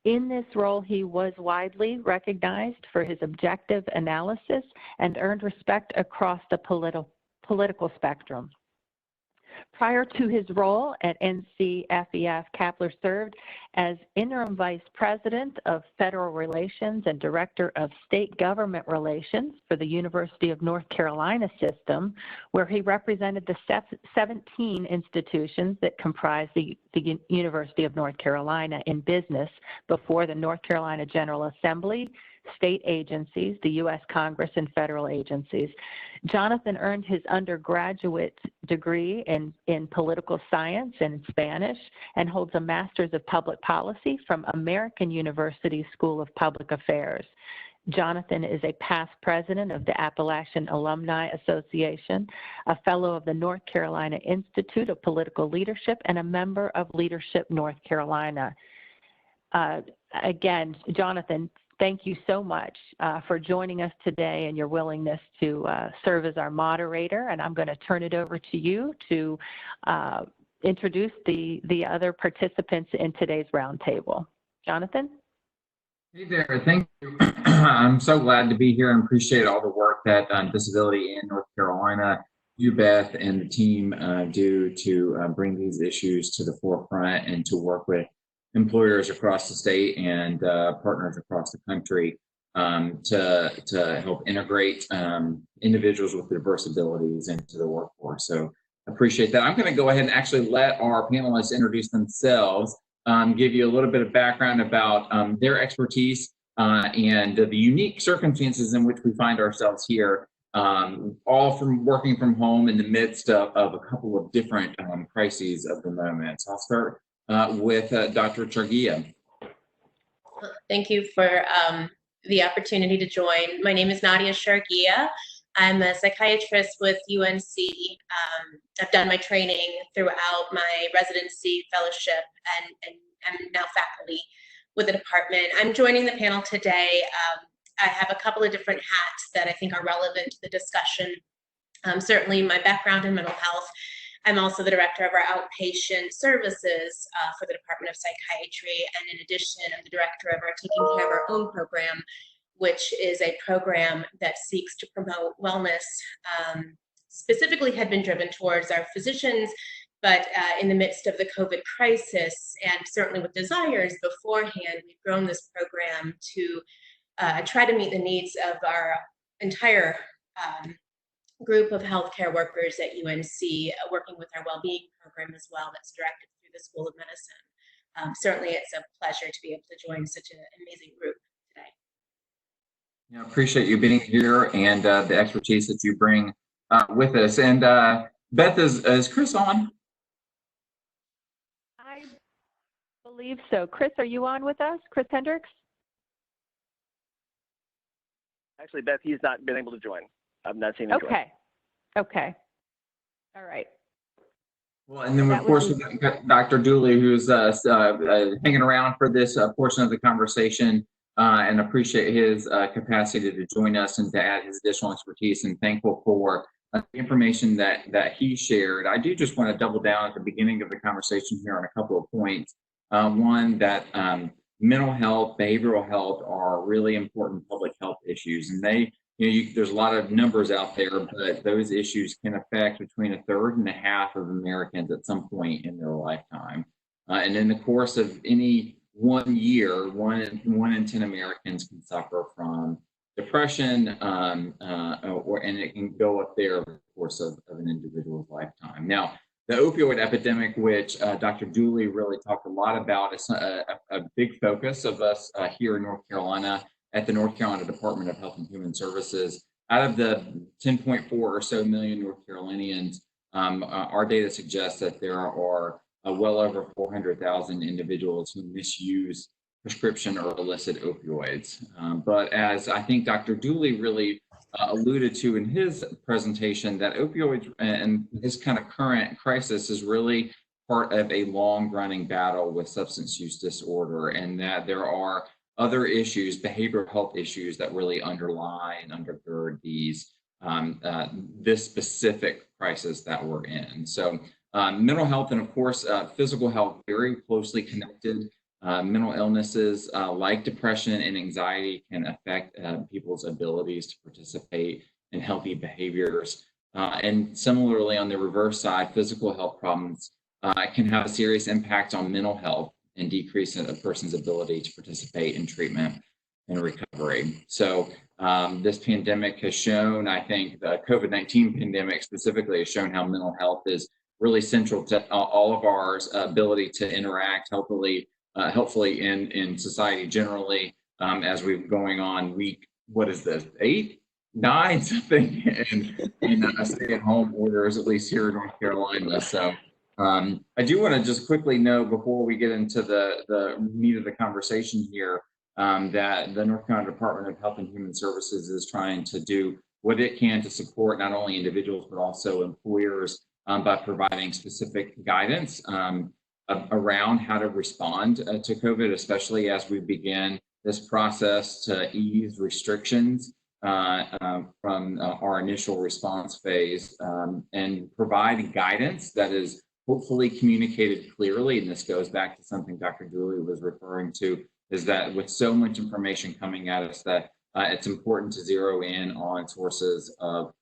In this role, he was widely recognized for his objective analysis and earned respect across the political spectrum. Prior to his role at NCFEF, Kapler served as Interim Vice President of Federal Relations and Director of State Government Relations for the University of North Carolina system, where he represented the 17 institutions that comprise the University of North Carolina in business before the North Carolina General Assembly, state agencies, the U.S. Congress, and federal agencies. Jonathan earned his undergraduate degree in political science and in Spanish and holds a Master's of Public Policy from American University School of Public Affairs. Jonathan is a past president of the Appalachian Alumni Association, a fellow of the North Carolina Institute of Political Leadership, and a member of Leadership North Carolina. Again, Jonathan, thank you so much for joining us today and your willingness to serve as our moderator. And I'm going to turn it over to you to introduce the other participants in today's roundtable. Jonathan?
Hey there, thank you. I'm so glad to be here and appreciate all the work that DisabilityIN North Carolina, you, Beth, and the team do to bring these issues to the forefront and to work with employers across the state and partners across the country to help integrate individuals with diverse abilities into the workforce. So I appreciate that. I'm going to go ahead and actually let our panelists introduce themselves, give you a little bit of background about their expertise and the unique circumstances in which we find ourselves here, all from working from home in the midst of a couple of different crises of the moment. So I'll start with Dr. Chargia.
Thank you for the opportunity to join. My name is Nadia Chargia. I'm a psychiatrist with UNC. I've done my training throughout my residency, fellowship, and I'm now faculty with the department. I'm joining the panel today. I have a couple of different hats that I think are relevant to the discussion. Certainly my background in mental health. I'm also the director of our outpatient services for the Department of Psychiatry. And in addition, I'm the director of our Taking Care of Our Own program, which is a program that seeks to promote wellness, specifically had been driven towards our physicians, but in the midst of the COVID crisis, and certainly with desires beforehand, we've grown this program to try to meet the needs of our entire group of healthcare workers at UNC, working with our well-being program as well that's directed through the School of Medicine. Certainly it's a pleasure to be able to join such an amazing group today.
Yeah, appreciate you being here and the expertise that you bring with us. And Beth, is Chris on?
I believe so. Chris, are you on with us? Chris Hendricks?
Actually, Beth, he's not been able to join. I've not seen him join.
Okay. All right.
Well, and then of course we've got Dr. Dooley, who's hanging around for this portion of the conversation, and appreciate his capacity to join us and to add his additional expertise, and thankful for the information that he shared. I do just want to double down at the beginning of the conversation here on a couple of points. One, that mental health, behavioral health are really important public health issues, and they there's a lot of numbers out there, but those issues can affect between a third and a half of Americans at some point in their lifetime. And in the course of any 1 year, one in 10 Americans can suffer from depression, and it can go up there over the course of an individual's lifetime. Now, the opioid epidemic, which Dr. Dooley really talked a lot about, is a big focus of us here in North Carolina at the North Carolina Department of Health and Human Services. Out of the 10.4 or so million North Carolinians, our data suggests that there are well over 400,000 individuals who misuse prescription or illicit opioids. But as I think Dr. Dooley really alluded to in his presentation, that opioids and this kind of current crisis is really part of a long-running battle with substance use disorder, and that there are other issues, behavioral health issues, that really underlie and undergird these this specific crisis that we're in. So mental health and, of course, physical health, very closely connected. Mental illnesses like depression and anxiety can affect people's abilities to participate in healthy behaviors. And similarly, on the reverse side, physical health problems can have a serious impact on mental health and decrease a person's ability to participate in treatment and recovery. So this pandemic has shown, I think the COVID-19 pandemic specifically has shown how mental health is really central to all of our ability to interact helpfully in society generally, as we're going on week, what is this, 8, 9, something, in stay-at-home orders, at least here in North Carolina. So I do want to just quickly note before we get into the meat of the conversation here, that the North Carolina Department of Health and Human Services is trying to do what it can to support not only individuals but also employers by providing specific guidance around how to respond to COVID, especially as we begin this process to ease restrictions from our initial response phase, and provide guidance that is hopefully communicated clearly. And this goes back to something Dr. Dooley was referring to, is that with so much information coming at us, that it's important to zero in on sources of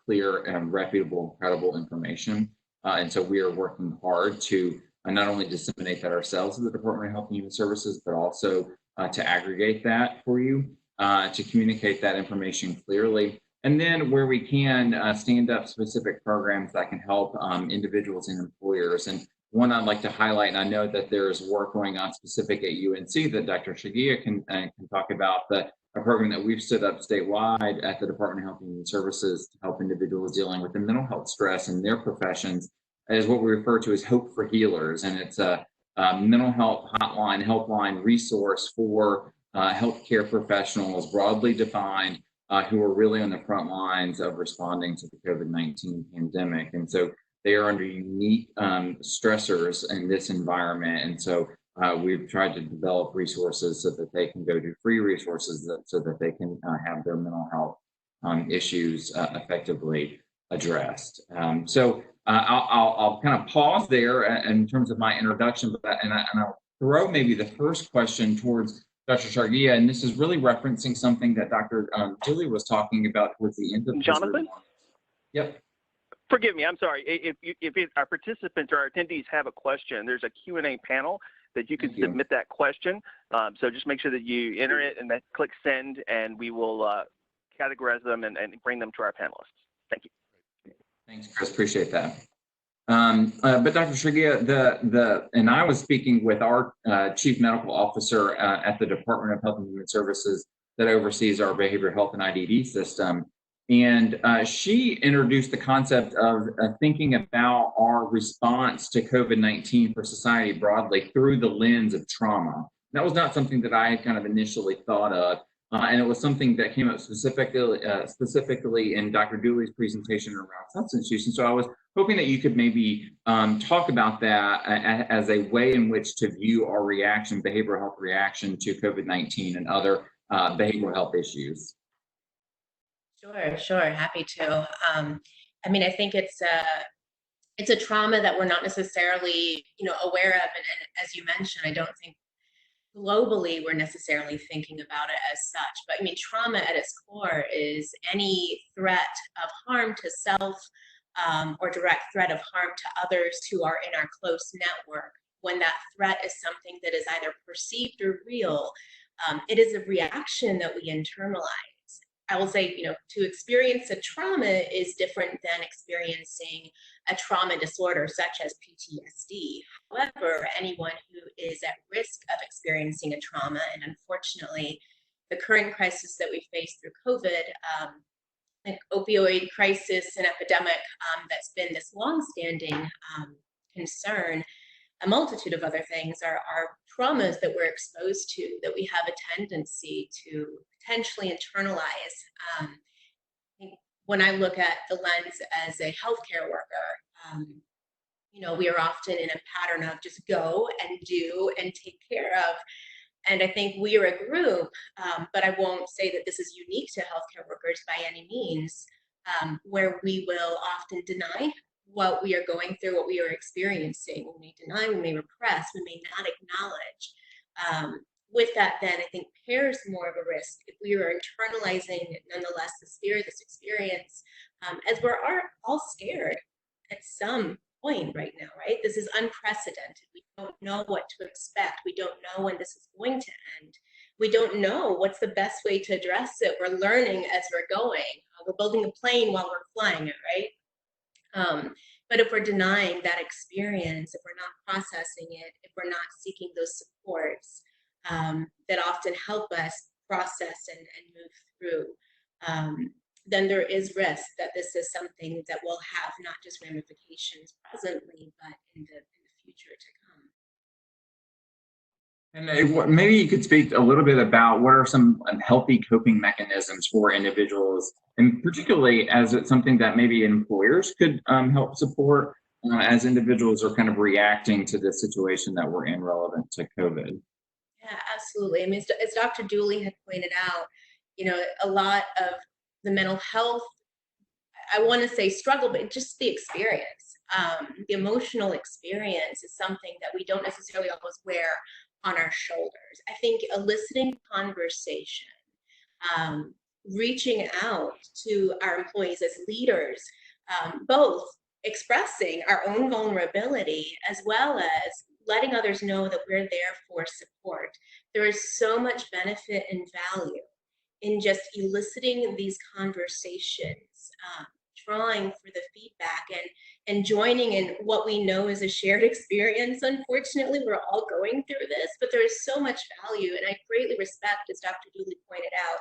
clear and reputable, credible information. And so we are working hard to not only disseminate that ourselves at the Department of Health and Human Services, but also to aggregate that for you, to communicate that information clearly. And then where we can stand up specific programs that can help individuals and employers. And one I'd like to highlight, and I know that there's work going on specific at UNC that Dr. Shagia can talk about, a program that we've stood up statewide at the Department of Health and Human Services to help individuals dealing with the mental health stress in their professions, is what we refer to as Hope for Healers. And it's a mental health hotline, helpline resource for healthcare professionals, broadly defined, who are really on the front lines of responding to the COVID-19 pandemic. And so they are under unique stressors in this environment. And so we've tried to develop resources so that they can go to free resources so that they can have their mental health issues effectively addressed. So I'll kind of pause there in terms of my introduction, and I'll throw maybe the first question towards Dr. Shargia, and this is really referencing something that Dr. Dooley was talking about towards the end of
Jonathan?
Yep.
Forgive me, I'm sorry. If our participants or our attendees have a question, there's a Q&A panel that you can submit that question. So just make sure that you enter it and then click send, and we will categorize them and bring them to our panelists. Thank you.
Thanks, Chris. Appreciate that. But Dr. Shagia, and I was speaking with our Chief Medical Officer at the Department of Health and Human Services that oversees our behavioral health and IDD system. And she introduced the concept of thinking about our response to COVID-19 for society broadly through the lens of trauma. That was not something that I had kind of initially thought of. And it was something that came up specifically in Dr. Dooley's presentation around substance use. And so I was hoping that you could maybe talk about that as a way in which to view our reaction, behavioral health reaction to COVID-19 and other behavioral health issues.
Sure, happy to. I mean, I think it's a trauma that we're not necessarily, aware of, and as you mentioned, I don't think globally we're necessarily thinking about it as such. But I mean, trauma at its core is any threat of harm to self or direct threat of harm to others who are in our close network. When that threat is something that is either perceived or real, it is a reaction that we internalize. I will say, you know, to experience a trauma is different than experiencing a trauma disorder such as PTSD. However, anyone who is at risk of experiencing a trauma, and unfortunately, the current crisis that we face through COVID, like opioid crisis and epidemic that's been this longstanding concern, a multitude of other things are traumas that we're exposed to that we have a tendency to potentially internalize. When I look at the lens as a healthcare worker, you know, we are often in a pattern of just go and do and take care of. And I think we are a group, but I won't say that this is unique to healthcare workers by any means, where we will often deny what we are going through, what we are experiencing. We may deny, we may repress, we may not acknowledge. With that, then I think pairs more of a risk if we are internalizing, nonetheless, the spirit, this experience, as we're all scared at some point right now, right? This is unprecedented. We don't know what to expect. We don't know when this is going to end. We don't know what's the best way to address it. We're learning as we're going. We're building a plane while we're flying it, right? But if we're denying that experience, if we're not processing it, if we're not seeking those supports that often help us process and move through, then there is risk that this is something that will have not just ramifications presently, but in the future to come.
And maybe you could speak a little bit about what are some healthy coping mechanisms for individuals, and particularly as it's something that maybe employers could help support as individuals are kind of reacting to the situation that we're in relevant to COVID.
Yeah, absolutely. I mean, as Dr. Dooley had pointed out, you know, a lot of the mental health, I want to say struggle, but just the experience, the emotional experience is something that we don't necessarily always wear on our shoulders. I think eliciting conversation, reaching out to our employees as leaders, both expressing our own vulnerability as well as letting others know that we're there for support. There is so much benefit and value in just eliciting these conversations, trying for the feedback and joining in what we know is a shared experience. Unfortunately, we're all going through this, but there is so much value, and I greatly respect, as Dr. Dooley pointed out,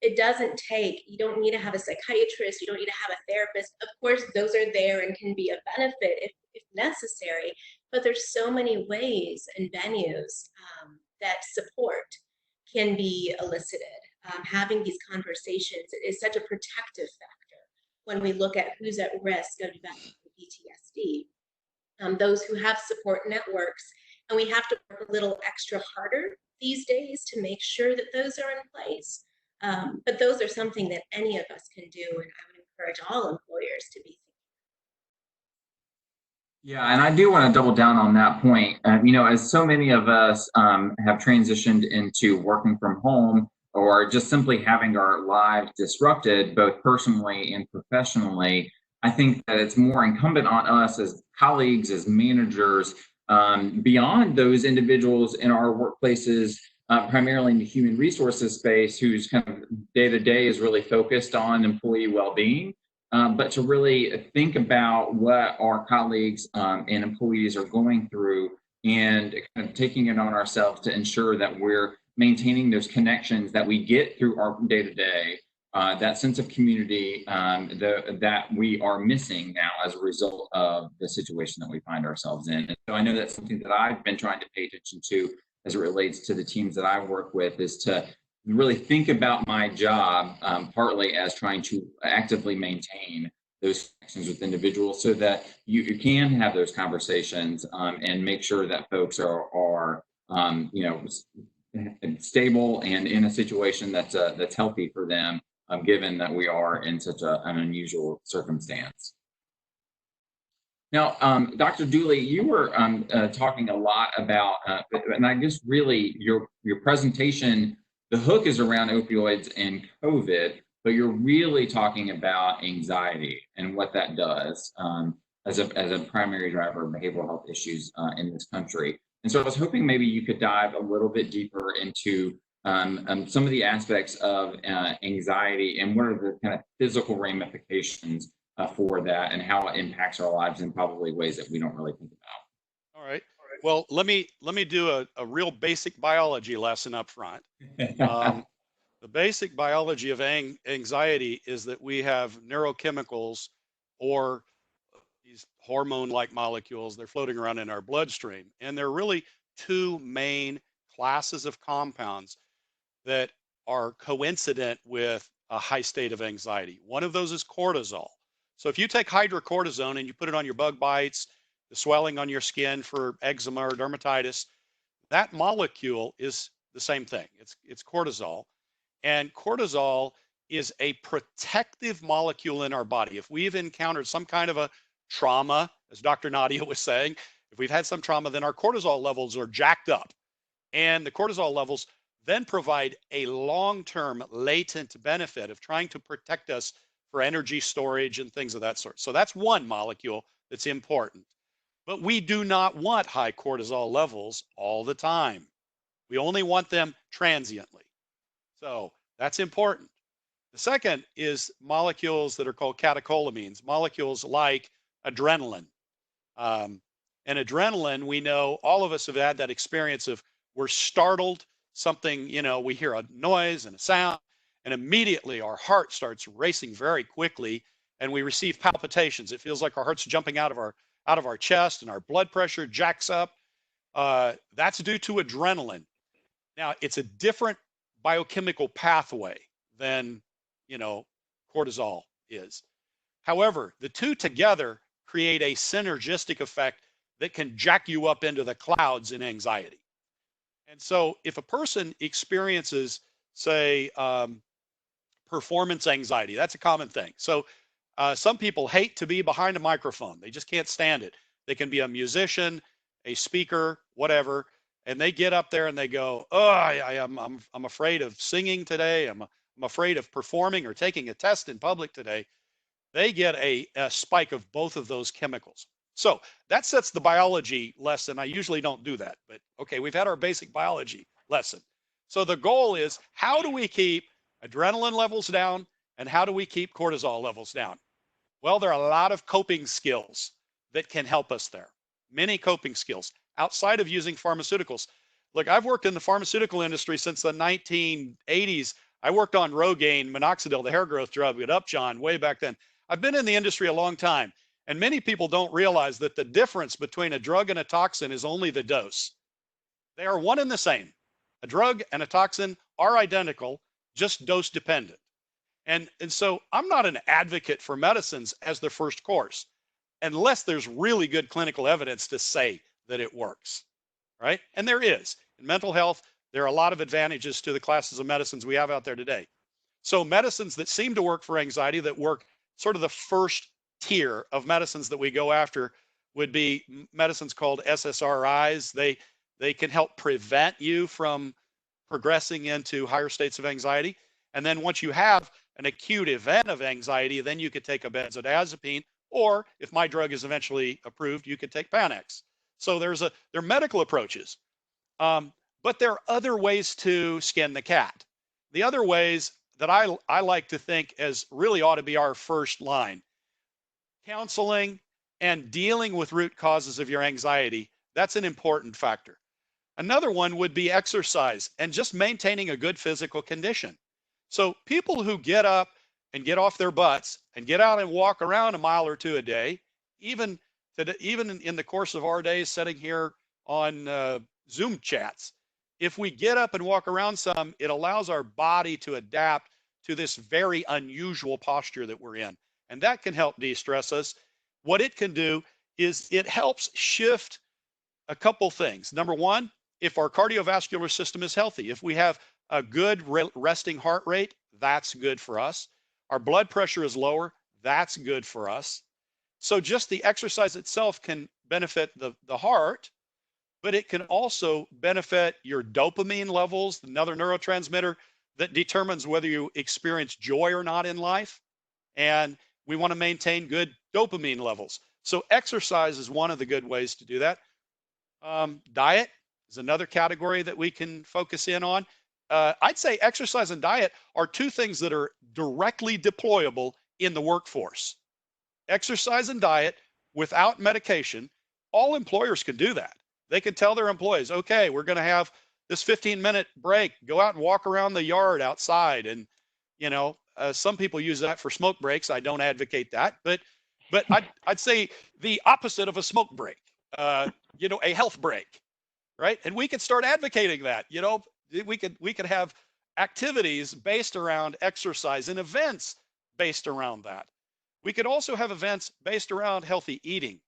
it doesn't take, you don't need to have a psychiatrist, you don't need to have a therapist. Of course, those are there and can be a benefit if necessary, but there's so many ways and venues that support can be elicited. Having these conversations is such a protective factor when we look at who's at risk of developing PTSD. Those who have support networks, and we have to work a little extra harder these days to make sure that those are in place. But those are something that any of us can do, and I would encourage all employers to be.
Yeah, and I do want to double down on that point. You know, as so many of us have transitioned into working from home or just simply having our lives disrupted, both personally and professionally, I think that it's more incumbent on us as colleagues, as managers, beyond those individuals in our workplaces, primarily in the human resources space, whose kind of day-to-day is really focused on employee well-being. But to really think about what our colleagues and employees are going through and kind of taking it on ourselves to ensure that we're maintaining those connections that we get through our day-to-day, that sense of community that we are missing now as a result of the situation that we find ourselves in. And so I know that's something that I've been trying to pay attention to as it relates to the teams that I work with, is to really think about my job partly as trying to actively maintain those connections with individuals so that you can have those conversations and make sure that folks are you know, stable and in a situation that's healthy for them, given that we are in such an unusual circumstance. Now, Dr. Dooley, you were talking a lot about, and I guess really your presentation, the hook is around opioids and COVID, but you're really talking about anxiety and what that does as a primary driver of behavioral health issues in this country. And so I was hoping maybe you could dive a little bit deeper into some of the aspects of anxiety and what are the kind of physical ramifications for that and how it impacts our lives in probably ways that we don't really think about.
All right. Well, let me do a real basic biology lesson up front. The basic biology of anxiety is that we have neurochemicals or these hormone-like molecules. They're floating around in our bloodstream, and there are really two main classes of compounds that are coincident with a high state of anxiety. One of those is cortisol. So if you take hydrocortisone and you put it on your bug bites, the swelling on your skin for eczema or dermatitis, that molecule is the same thing. It's cortisol. And cortisol is a protective molecule in our body. If we've encountered some kind of a trauma, as Dr. Nadia was saying, if we've had some trauma, then our cortisol levels are jacked up. And the cortisol levels then provide a long-term latent benefit of trying to protect us for energy storage and things of that sort. So that's one molecule that's important. But we do not want high cortisol levels all the time. We only want them transiently. So that's important. The second is molecules that are called catecholamines, molecules like adrenaline. And adrenaline, we know all of us have had that experience of we're startled, something, we hear a noise and a sound, and immediately our heart starts racing very quickly and we receive palpitations. It feels like our heart's jumping out of our chest and our blood pressure jacks up. That's due to adrenaline. Now, it's a different biochemical pathway than, cortisol is. However, the two together create a synergistic effect that can jack you up into the clouds in anxiety. And so if a person experiences, say, performance anxiety, that's a common thing. So some people hate to be behind a microphone. They just can't stand it. They can be a musician, a speaker, whatever, and they get up there and they go, "Oh, I'm afraid of singing today. I'm afraid of performing or taking a test in public today." They get a spike of both of those chemicals. So that sets the biology lesson. I usually don't do that, but okay, we've had our basic biology lesson. So the goal is, how do we keep adrenaline levels down and how do we keep cortisol levels down? Well, there are a lot of coping skills that can help us there. Many coping skills outside of using pharmaceuticals. Look, I've worked in the pharmaceutical industry since the 1980s. I worked on Rogaine, minoxidil, the hair growth drug at Upjohn way back then. I've been in the industry a long time, and many people don't realize that the difference between a drug and a toxin is only the dose. They are one and the same. A drug and a toxin are identical, just dose dependent. And so I'm not an advocate for medicines as the first course, unless there's really good clinical evidence to say that it works, right? And there is. In mental health, there are a lot of advantages to the classes of medicines we have out there today. So medicines that seem to work for anxiety, that work sort of the first tier of medicines that we go after, would be medicines called SSRIs. They can help prevent you from progressing into higher states of anxiety. And then once you have an acute event of anxiety, then you could take a benzodiazepine, or if my drug is eventually approved, you could take Panax. So there are medical approaches, but there are other ways to skin the cat. The other ways that I like to think as really ought to be our first line: counseling and dealing with root causes of your anxiety. That's an important factor. Another one would be exercise and just maintaining a good physical condition. So people who get up and get off their butts and get out and walk around a mile or two a day, even in the course of our days sitting here on Zoom chats, if we get up and walk around some, it allows our body to adapt to this very unusual posture that we're in. And that can help de-stress us. What it can do is it helps shift a couple things. Number one, if our cardiovascular system is healthy, if we have a good resting heart rate, that's good for us. Our blood pressure is lower, that's good for us. So just the exercise itself can benefit the heart, but it can also benefit your dopamine levels, another neurotransmitter that determines whether you experience joy or not in life. And we want to maintain good dopamine levels. So exercise is one of the good ways to do that. Diet is another category that we can focus in on. I'd say exercise and diet are two things that are directly deployable in the workforce. Exercise and diet without medication, all employers can do that. They can tell their employees, okay, we're going to have this 15-minute break. Go out and walk around the yard outside. And, you know, some people use that for smoke breaks. I don't advocate that, but I'd say the opposite of a smoke break, you know, a health break, right? And we could start advocating that, you know, we could have activities based around exercise and events based around that. We could also have events based around healthy eating.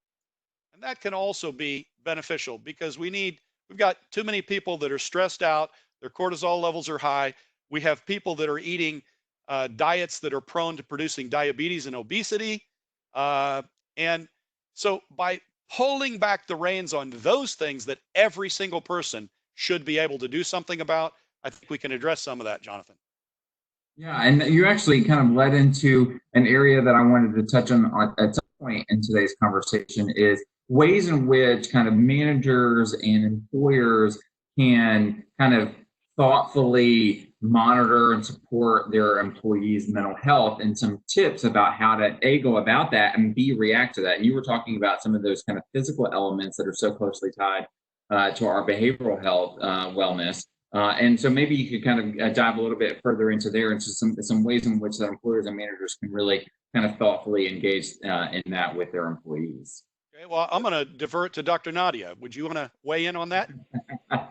And that can also be beneficial because we've got too many people that are stressed out. Their cortisol levels are high. We have people that are eating diets that are prone to producing diabetes and obesity. And so by pulling back the reins on those things that every single person should be able to do something about, I think we can address some of that, Jonathan.
Yeah, and you actually kind of led into an area that I wanted to touch on at some point in today's conversation is ways in which kind of managers and employers can kind of thoughtfully monitor and support their employees' mental health, and some tips about how to A, go about that, and B, react to that. And you were talking about some of those kind of physical elements that are so closely tied to our behavioral health wellness. And so maybe you could kind of dive a little bit further into some ways in which that employers and managers can really kind of thoughtfully engage in that with their employees.
Okay, well, I'm going to divert to Dr. Nadia. Would you want to weigh in on that?
Well,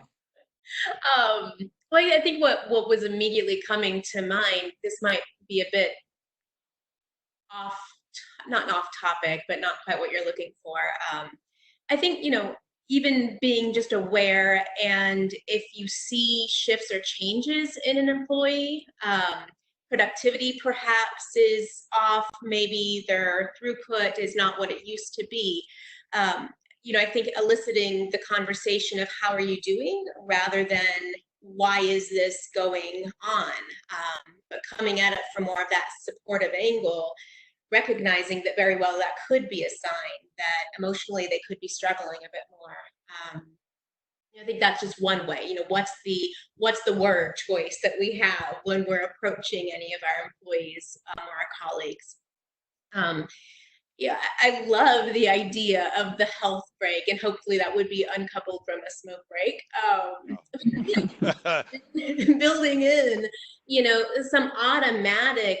I think what was immediately coming to mind, this might be a bit not off topic, but not quite what you're looking for. I think, you know, even being just aware, and if you see shifts or changes in an employee, productivity perhaps is off, maybe their throughput is not what it used to be. You know, I think eliciting the conversation of how are you doing rather than why is this going on, but coming at it from more of that supportive angle, recognizing that very well that could be a sign that emotionally they could be struggling a bit more. I think that's just one way. You know, what's the word choice that we have when we're approaching any of our employees or our colleagues? Yeah, I love the idea of the health break, and hopefully that would be uncoupled from a smoke break. Building in, you know, some automatic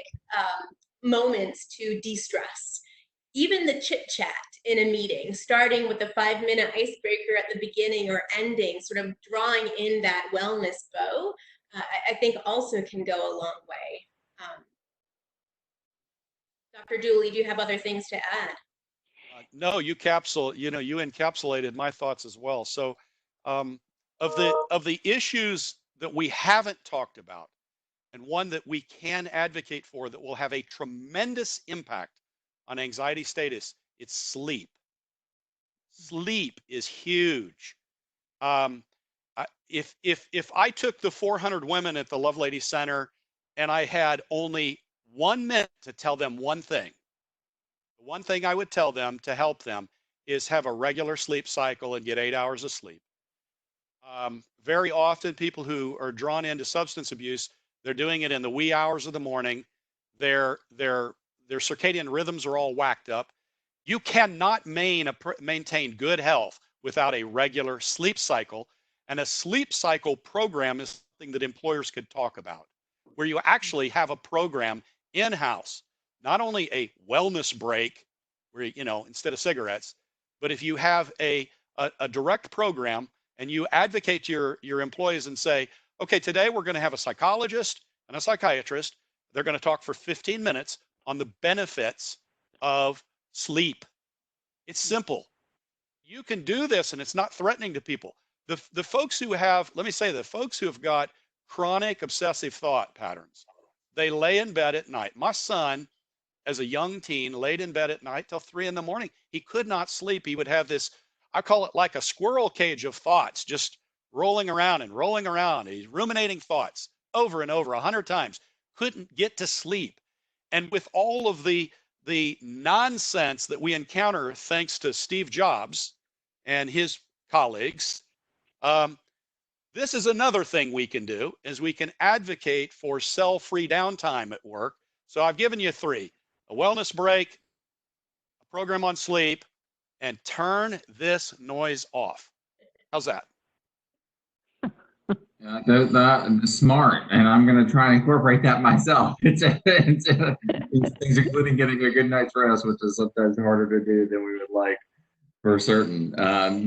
moments to de-stress. Even the chit chat in a meeting, starting with a 5-minute icebreaker at the beginning or ending, sort of drawing in that wellness bow, I think also can go a long way. Dr. Dooley, do you have other things to add?
No, you encapsulated my thoughts as well. So of the issues that we haven't talked about, and one that we can advocate for that will have a tremendous impact on anxiety status, it's sleep. Sleep is huge. If I took the 400 women at the Lovelady Center and I had only 1 minute to tell them one thing, the one thing I would tell them to help them is have a regular sleep cycle and get 8 hours of sleep. Very often people who are drawn into substance abuse, they're doing it in the wee hours of the morning. Their circadian rhythms are all whacked up. You cannot maintain good health without a regular sleep cycle. And a sleep cycle program is something that employers could talk about, where you actually have a program in-house, not only a wellness break where, you know, instead of cigarettes, but if you have a direct program and you advocate to your employees and say, okay, today we're going to have a psychologist and a psychiatrist. They're going to talk for 15 minutes on the benefits of sleep. It's simple. You can do this and it's not threatening to people. The folks who have, let me say, the folks who have got chronic obsessive thought patterns, they lay in bed at night. My son as a young teen, laid in bed at night till 3 in the morning. He could not sleep. He would have this, I call it like a squirrel cage of thoughts, just rolling around and rolling around. He's ruminating thoughts over and over 100 times. Couldn't get to sleep. And with all of the nonsense that we encounter thanks to Steve Jobs and his colleagues, this is another thing we can do, is we can advocate for cell-free downtime at work. So I've given you 3: a wellness break, a program on sleep, and turn this noise off. How's that?
That's smart, and I'm going to try and incorporate that myself. These things, including getting a good night's rest, which is sometimes harder to do than we would like, for certain.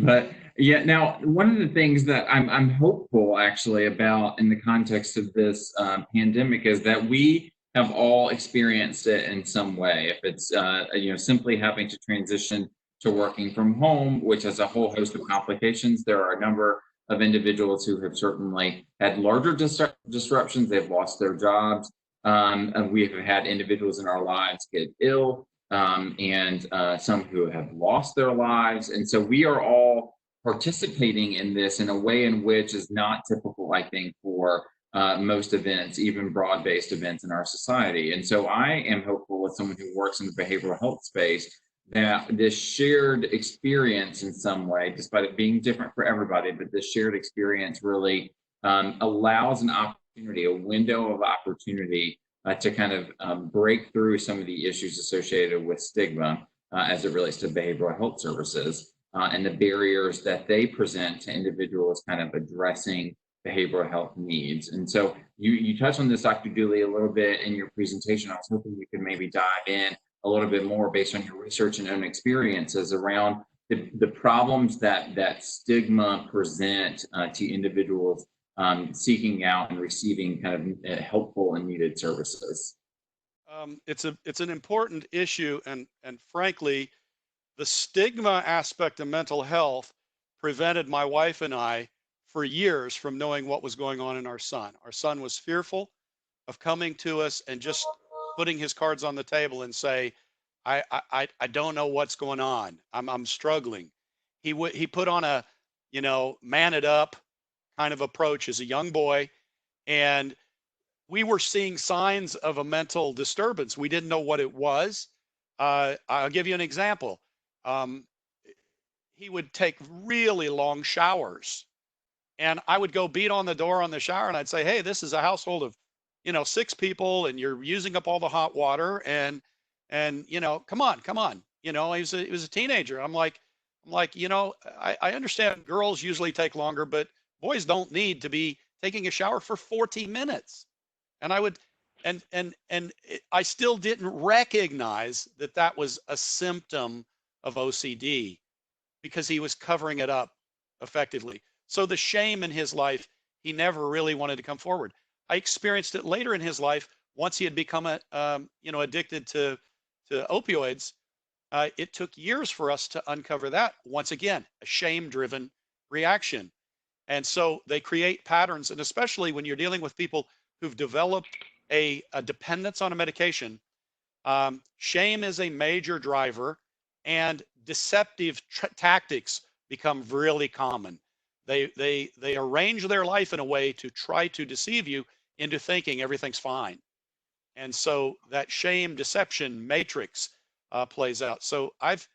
But yeah, now one of the things that I'm hopeful actually about in the context of this pandemic is that we have all experienced it in some way. If it's simply having to transition to working from home, which has a whole host of complications. There are a number of individuals who have certainly had larger disruptions. They've lost their jobs. And we have had individuals in our lives get ill, and some who have lost their lives. And so we are all participating in this in a way in which is not typical, I think, for most events, even broad-based events in our society. And so I am hopeful, as someone who works in the behavioral health space, that this shared experience in some way, despite it being different for everybody, but this shared experience really allows an opportunity, a window of opportunity to kind of break through some of the issues associated with stigma as it relates to behavioral health services and the barriers that they present to individuals kind of addressing behavioral health needs. And so you touched on this, Dr. Dooley, a little bit in your presentation. I was hoping you could maybe dive in a little bit more based on your research and own experiences around the problems that stigma present to individuals seeking out and receiving kind of helpful and needed services.
It's an important issue, and frankly, the stigma aspect of mental health prevented my wife and I for years from knowing what was going on in our son. Our son was fearful of coming to us and just putting his cards on the table and say, I don't know what's going on. I'm struggling. He put on a, man it up kind of approach as a young boy, and we were seeing signs of a mental disturbance. We didn't know what it was. I'll give you an example. He would take really long showers, and I would go beat on the door on the shower, and I'd say, hey, this is a household of 6 people, and you're using up all the hot water, and come on. He was a teenager. I'm like, I understand girls usually take longer, but boys don't need to be taking a shower for 40 minutes. And I would, I still didn't recognize that was a symptom of OCD because he was covering it up effectively. So the shame in his life, he never really wanted to come forward. I experienced it later in his life once he had become addicted to opioids. It took years for us to uncover that. Once again, a shame-driven reaction. And so they create patterns, and especially when you're dealing with people who've developed a dependence on a medication, shame is a major driver, and deceptive tactics become really common. They arrange their life in a way to try to deceive you into thinking everything's fine. And so that shame deception matrix plays out. So I've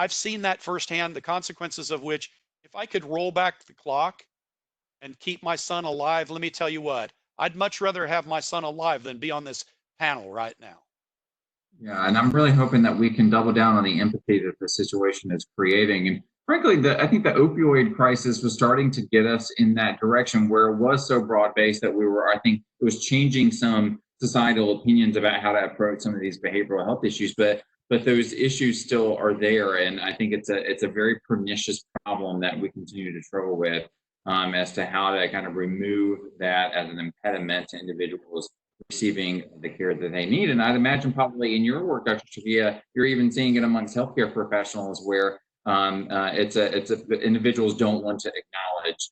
seen that firsthand, the consequences of which, if I could roll back the clock and keep my son alive, let me tell you what, I'd much rather have my son alive than be on this panel right now.
Yeah, and I'm really hoping that we can double down on the empathy that the situation is creating. And frankly, I think the opioid crisis was starting to get us in that direction where it was so broad-based that I think it was changing some societal opinions about how to approach some of these behavioral health issues, but those issues still are there. And I think it's a very pernicious problem that we continue to struggle with as to how to kind of remove that as an impediment to individuals receiving the care that they need. And I'd imagine probably in your work, Dr. Shavia, you're even seeing it amongst healthcare professionals where individuals don't want to acknowledge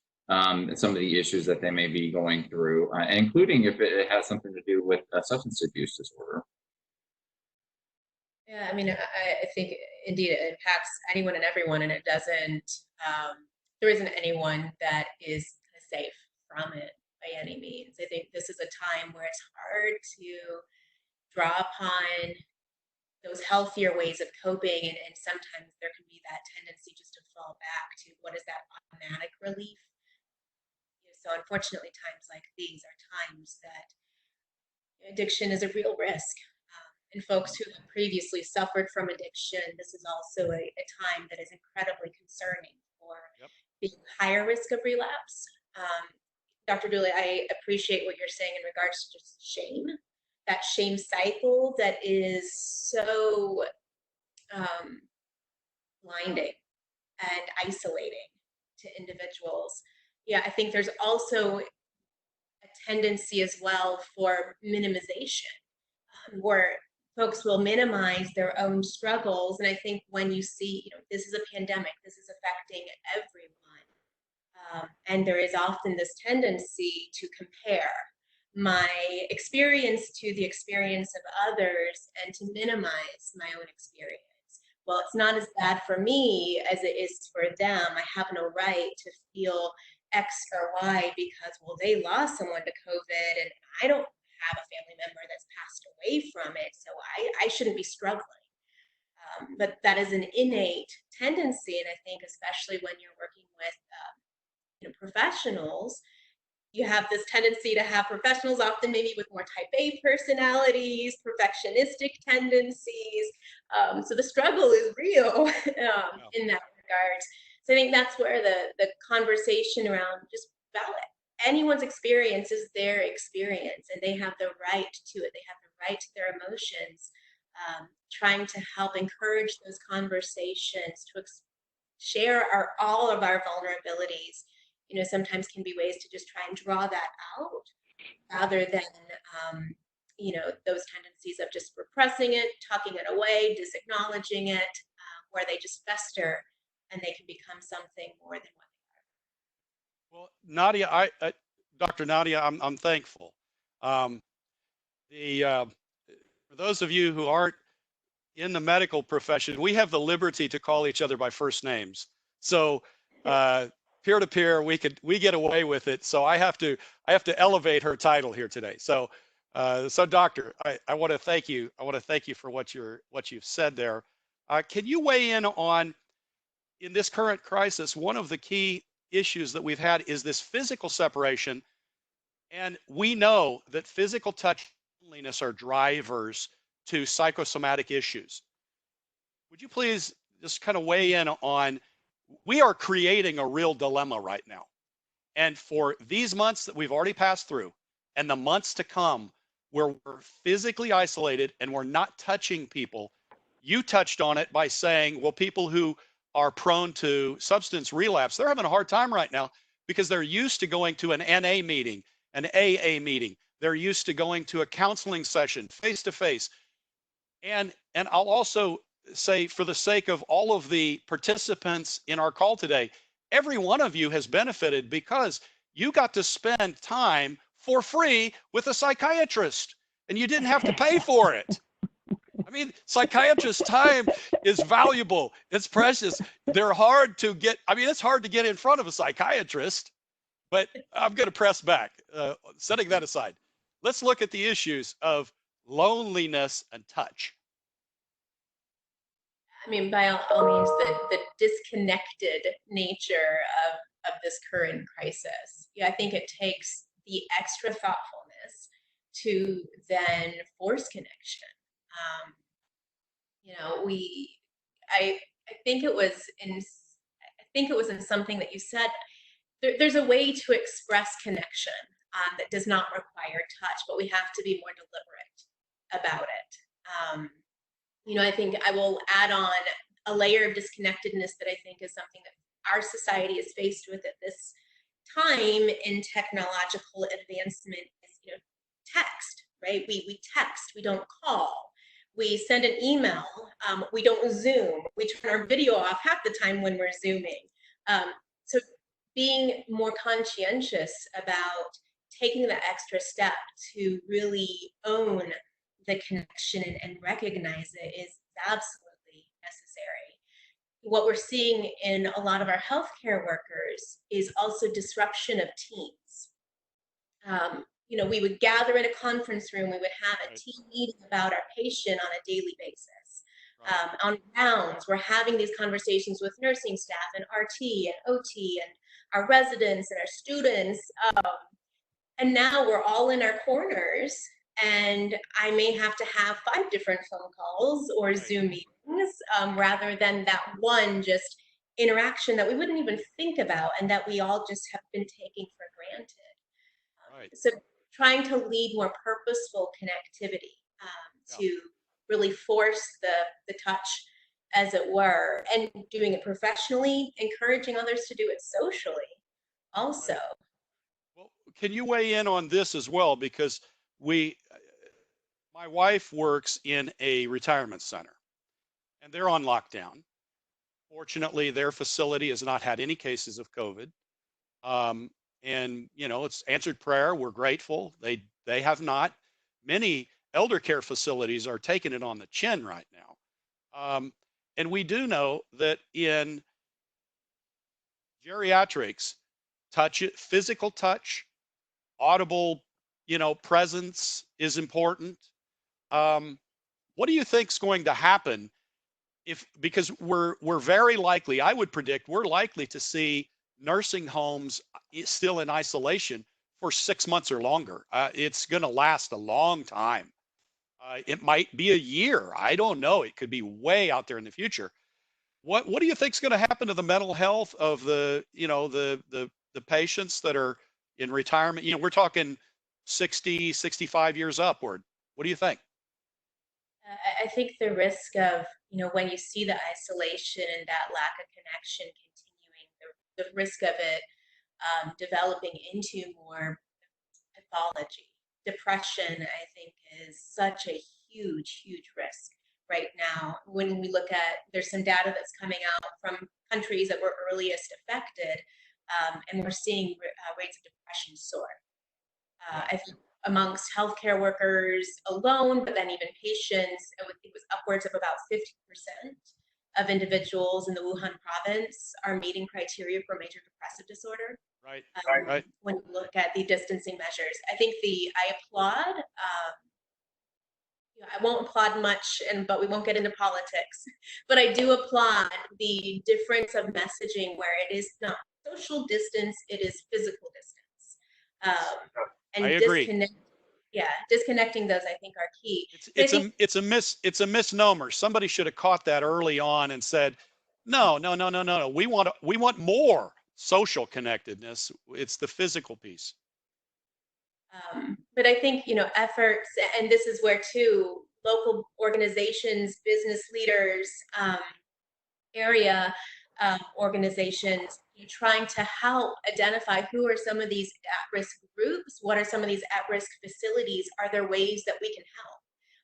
some of the issues that they may be going through, including if it has something to do with substance abuse disorder.
Yeah, I mean, I think indeed it impacts anyone and everyone, and it doesn't, there isn't anyone that is safe from it by any means. I think this is a time where it's hard to draw upon those healthier ways of coping, and sometimes there can be that tendency just to fall back to what is that automatic relief. So unfortunately, times like these are times that addiction is a real risk. And folks who have previously suffered from addiction, this is also a time that is incredibly concerning for
Yep.
being higher risk of relapse. Dr. Dooley, I appreciate what you're saying in regards to just shame, that shame cycle that is so blinding and isolating to individuals. Yeah, I think there's also a tendency as well for minimization, where folks will minimize their own struggles. And I think when you see, this is a pandemic, this is affecting everyone. And there is often this tendency to compare my experience to the experience of others and to minimize my own experience. Well, it's not as bad for me as it is for them. I have no right to feel X or Y because, well, they lost someone to COVID and I don't have a family member that's passed away from it, so I shouldn't be struggling. But that is an innate tendency, and I think especially when you're working with professionals, you have this tendency to have professionals often maybe with more type A personalities, perfectionistic tendencies. So the struggle is real in that regard. So I think that's where the conversation around just valid. Anyone's experience is their experience, and they have the right to it. They have the right to their emotions. Trying to help encourage those conversations to share all of our vulnerabilities, sometimes can be ways to just try and draw that out rather than, those tendencies of just repressing it, tucking it away, disacknowledging it, where they just fester and they can become something more than what they are.
Well, Nadia, Dr. Nadia, I'm thankful. Um, for those of you who aren't in the medical profession, we have the liberty to call each other by first names. So peer to peer, we get away with it. So I have to elevate her title here today. So doctor, I want to thank you. I want to thank you for what you've said there. Can you weigh in on, in this current crisis, one of the key issues that we've had is this physical separation, and we know that physical touch and loneliness are drivers to psychosomatic issues. Would you please just kind of weigh in on, we are creating a real dilemma right now. And for these months that we've already passed through and the months to come where we're physically isolated and we're not touching people, you touched on it by saying, well, people who are prone to substance relapse, they're having a hard time right now because they're used to going to an NA meeting, an AA meeting. They're used to going to a counseling session face to face. And I'll also say, for the sake of all of the participants in our call today, every one of you has benefited because you got to spend time for free with a psychiatrist and you didn't have to pay for it. I mean, psychiatrist time is valuable. It's precious. They're hard to get. I mean, it's hard to get in front of a psychiatrist, but I'm going to press back. Setting that aside, let's look at the issues of loneliness and touch.
I mean, by all means, the disconnected nature of this current crisis. Yeah, I think it takes the extra thoughtfulness to then force connection. I think it was in something that you said. There's a way to express connection that does not require touch, but we have to be more deliberate about it. I think I will add on a layer of disconnectedness that I think is something that our society is faced with at this time in technological advancement is, text, right? We text, we don't call. We send an email, we don't Zoom. We turn our video off half the time when we're Zooming. So being more conscientious about taking the extra step to really own the connection and recognize it is absolutely necessary. What we're seeing in a lot of our healthcare workers is also disruption of teams. We would gather in a conference room, we would have a team meeting about our patient on a daily basis. On rounds, we're having these conversations with nursing staff and RT and OT and our residents and our students. And now we're all in our corners, and I may have to have 5 different phone calls or Zoom meetings rather than that one just interaction that we wouldn't even think about and that we all just have been taking for granted. So trying to lead more purposeful connectivity to really force the touch, as it were, and doing it professionally, encouraging others to do it socially also.
Well, can you weigh in on this as well? Because my wife works in a retirement center and they're on lockdown. Fortunately, their facility has not had any cases of COVID. And it's answered prayer. We're grateful. They have not. Many elder care facilities are taking it on the chin right now. And we do know that in geriatrics, physical touch, audible, presence is important. What do you think is going to happen because we're very likely, I would predict we're likely to see nursing homes still in isolation for 6 months or longer. It's going to last a long time. It might be a year. I don't know. It could be way out there in the future. What do you think is going to happen to the mental health of the patients that are in retirement? We're talking 60, 65 years upward. What do you think?
I think the risk of, when you see the isolation and that lack of connection continuing, the risk of it developing into more pathology. Depression, I think, is such a huge, huge risk right now. When we look at, there's some data that's coming out from countries that were earliest affected, and we're seeing rates of depression soar. I think amongst healthcare workers alone, but then even patients, I would think it was upwards of about 50% of individuals in the Wuhan province are meeting criteria for major depressive disorder.
Right.
When you look at the distancing measures, I think I applaud. I won't applaud much, but we won't get into politics. But I do applaud the difference of messaging where it is not social distance, it is physical distance. And
I agree.
Disconnecting those, I think, are key.
It's a misnomer. Somebody should have caught that early on and said, no. We want more social connectedness. It's the physical piece.
But I think, efforts, and this is where too, local organizations, business leaders, area organizations, trying to help identify who are some of these at-risk groups, what are some of these at-risk facilities, are there ways that we can help?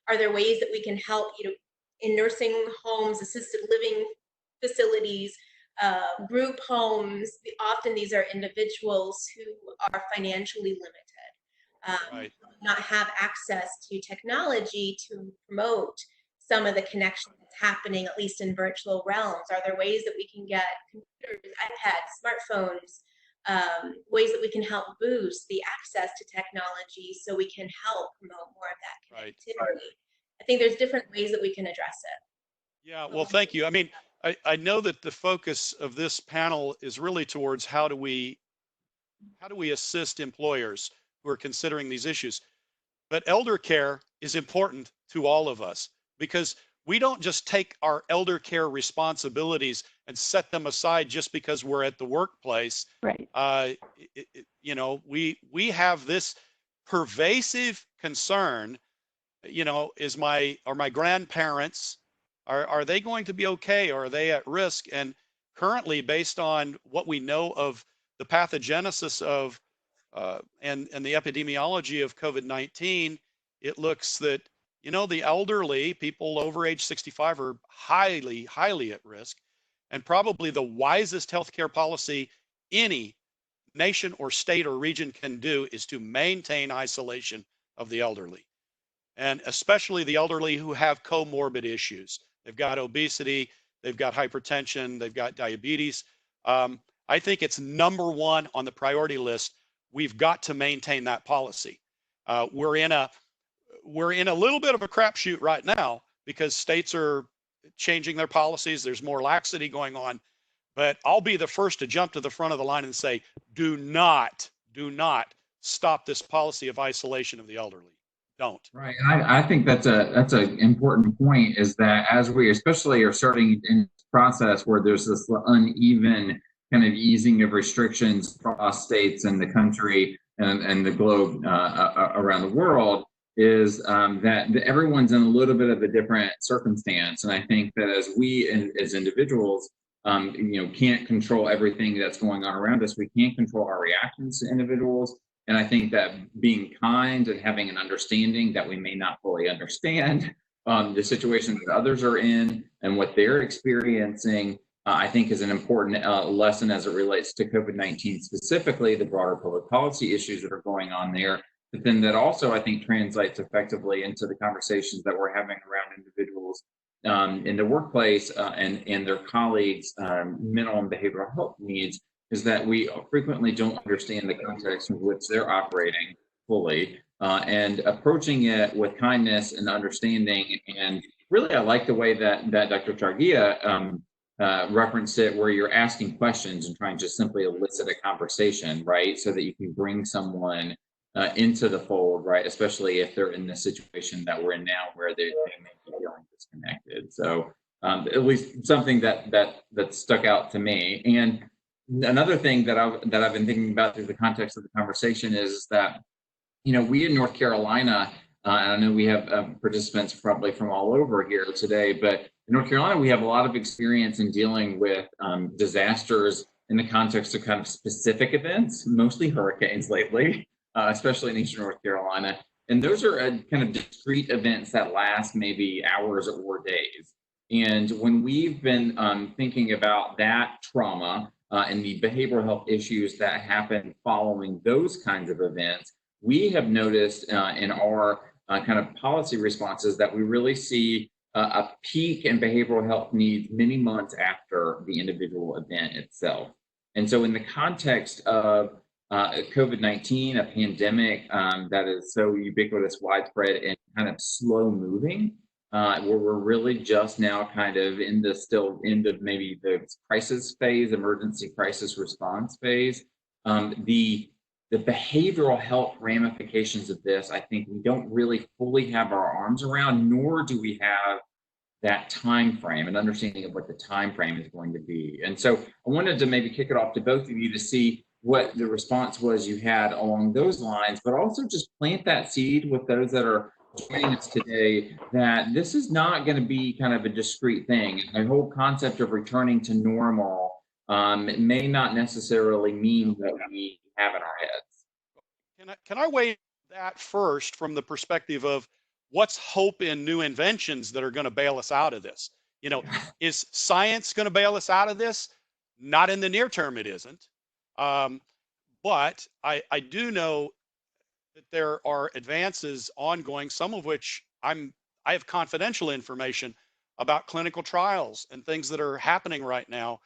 Are there ways that we can help, in nursing homes, assisted living facilities, group homes? Often these are individuals who are financially limited, not have access to technology to promote some of the connections that's happening, at least in virtual realms. Are there ways that we can get computers, iPads, smartphones, ways that we can help boost the access to technology so we can help promote more of that connectivity? I think there's different ways that we can address it.
Yeah, well, thank you. I mean, I know that the focus of this panel is really towards how do we assist employers who are considering these issues. But elder care is important to all of us because we don't just take our elder care responsibilities and set them aside just because we're at the workplace.
Right.
We have this pervasive concern, are my grandparents, are they going to be okay? Or are they at risk? And currently, based on what we know of the pathogenesis of and the epidemiology of COVID-19, it looks that, the elderly, people over age 65 are highly, highly at risk. And probably the wisest healthcare policy any nation or state or region can do is to maintain isolation of the elderly. And especially the elderly who have comorbid issues, they've got obesity, they've got hypertension, they've got diabetes. I think it's number one on the priority list. We've got to maintain that policy. We're in a little bit of a crapshoot right now because states are changing their policies. There's more laxity going on, but I'll be the first to jump to the front of the line and say, do not stop this policy of isolation of the elderly. Don't.
Right, and I think that's an important point, is that as we especially are starting in this process where there's this uneven kind of easing of restrictions across states and the country and the globe around the world, is that everyone's in a little bit of a different circumstance. And I think that as we as individuals, can't control everything that's going on around us, we can't control our reactions to individuals. And I think that being kind and having an understanding that we may not fully understand the situations that others are in and what they're experiencing, I think is an important lesson as it relates to COVID-19, specifically the broader public policy issues that are going on there. But then that also, I think, translates effectively into the conversations that we're having around individuals in the workplace and their colleagues' mental and behavioral health needs, is that we frequently don't understand the context in which they're operating fully, and approaching it with kindness and understanding. And really, I like the way that Dr. Chargia referenced it, where you're asking questions and trying to simply elicit a conversation, right? So that you can bring someone into the fold, right? Especially if they're in the situation that we're in now, where they may be feeling disconnected. So at least something that stuck out to me. And another thing that I've been thinking about through the context of the conversation is that, we in North Carolina, and I know we have participants probably from all over here today, but in North Carolina, we have a lot of experience in dealing with disasters in the context of kind of specific events, mostly hurricanes lately, especially in Eastern North Carolina. And those are kind of discrete events that last maybe hours or days. And when we've been thinking about that trauma, and the behavioral health issues that happen following those kinds of events, we have noticed in our kind of policy responses that we really see a peak in behavioral health needs many months after the individual event itself. And so in the context of COVID-19, a pandemic that is so ubiquitous, widespread, and kind of slow moving, where we're really just now kind of in the end of maybe the crisis phase, emergency crisis response phase. The behavioral health ramifications of this, I think we don't really fully have our arms around, nor do we have that time frame and understanding of what the time frame is going to be. And so I wanted to maybe kick it off to both of you to see what the response was you had along those lines, but also just plant that seed with those that are joining us today, that this is not going to be kind of a discrete thing. The whole concept of returning to normal it may not necessarily mean that we have in our heads.
Can I weigh that first from the perspective of what's hope in new inventions that are going to bail us out of this? Is science going to bail us out of this? Not in the near term, it isn't. But I do know that there are advances ongoing, some of which I have confidential information about clinical trials and things that are happening right now.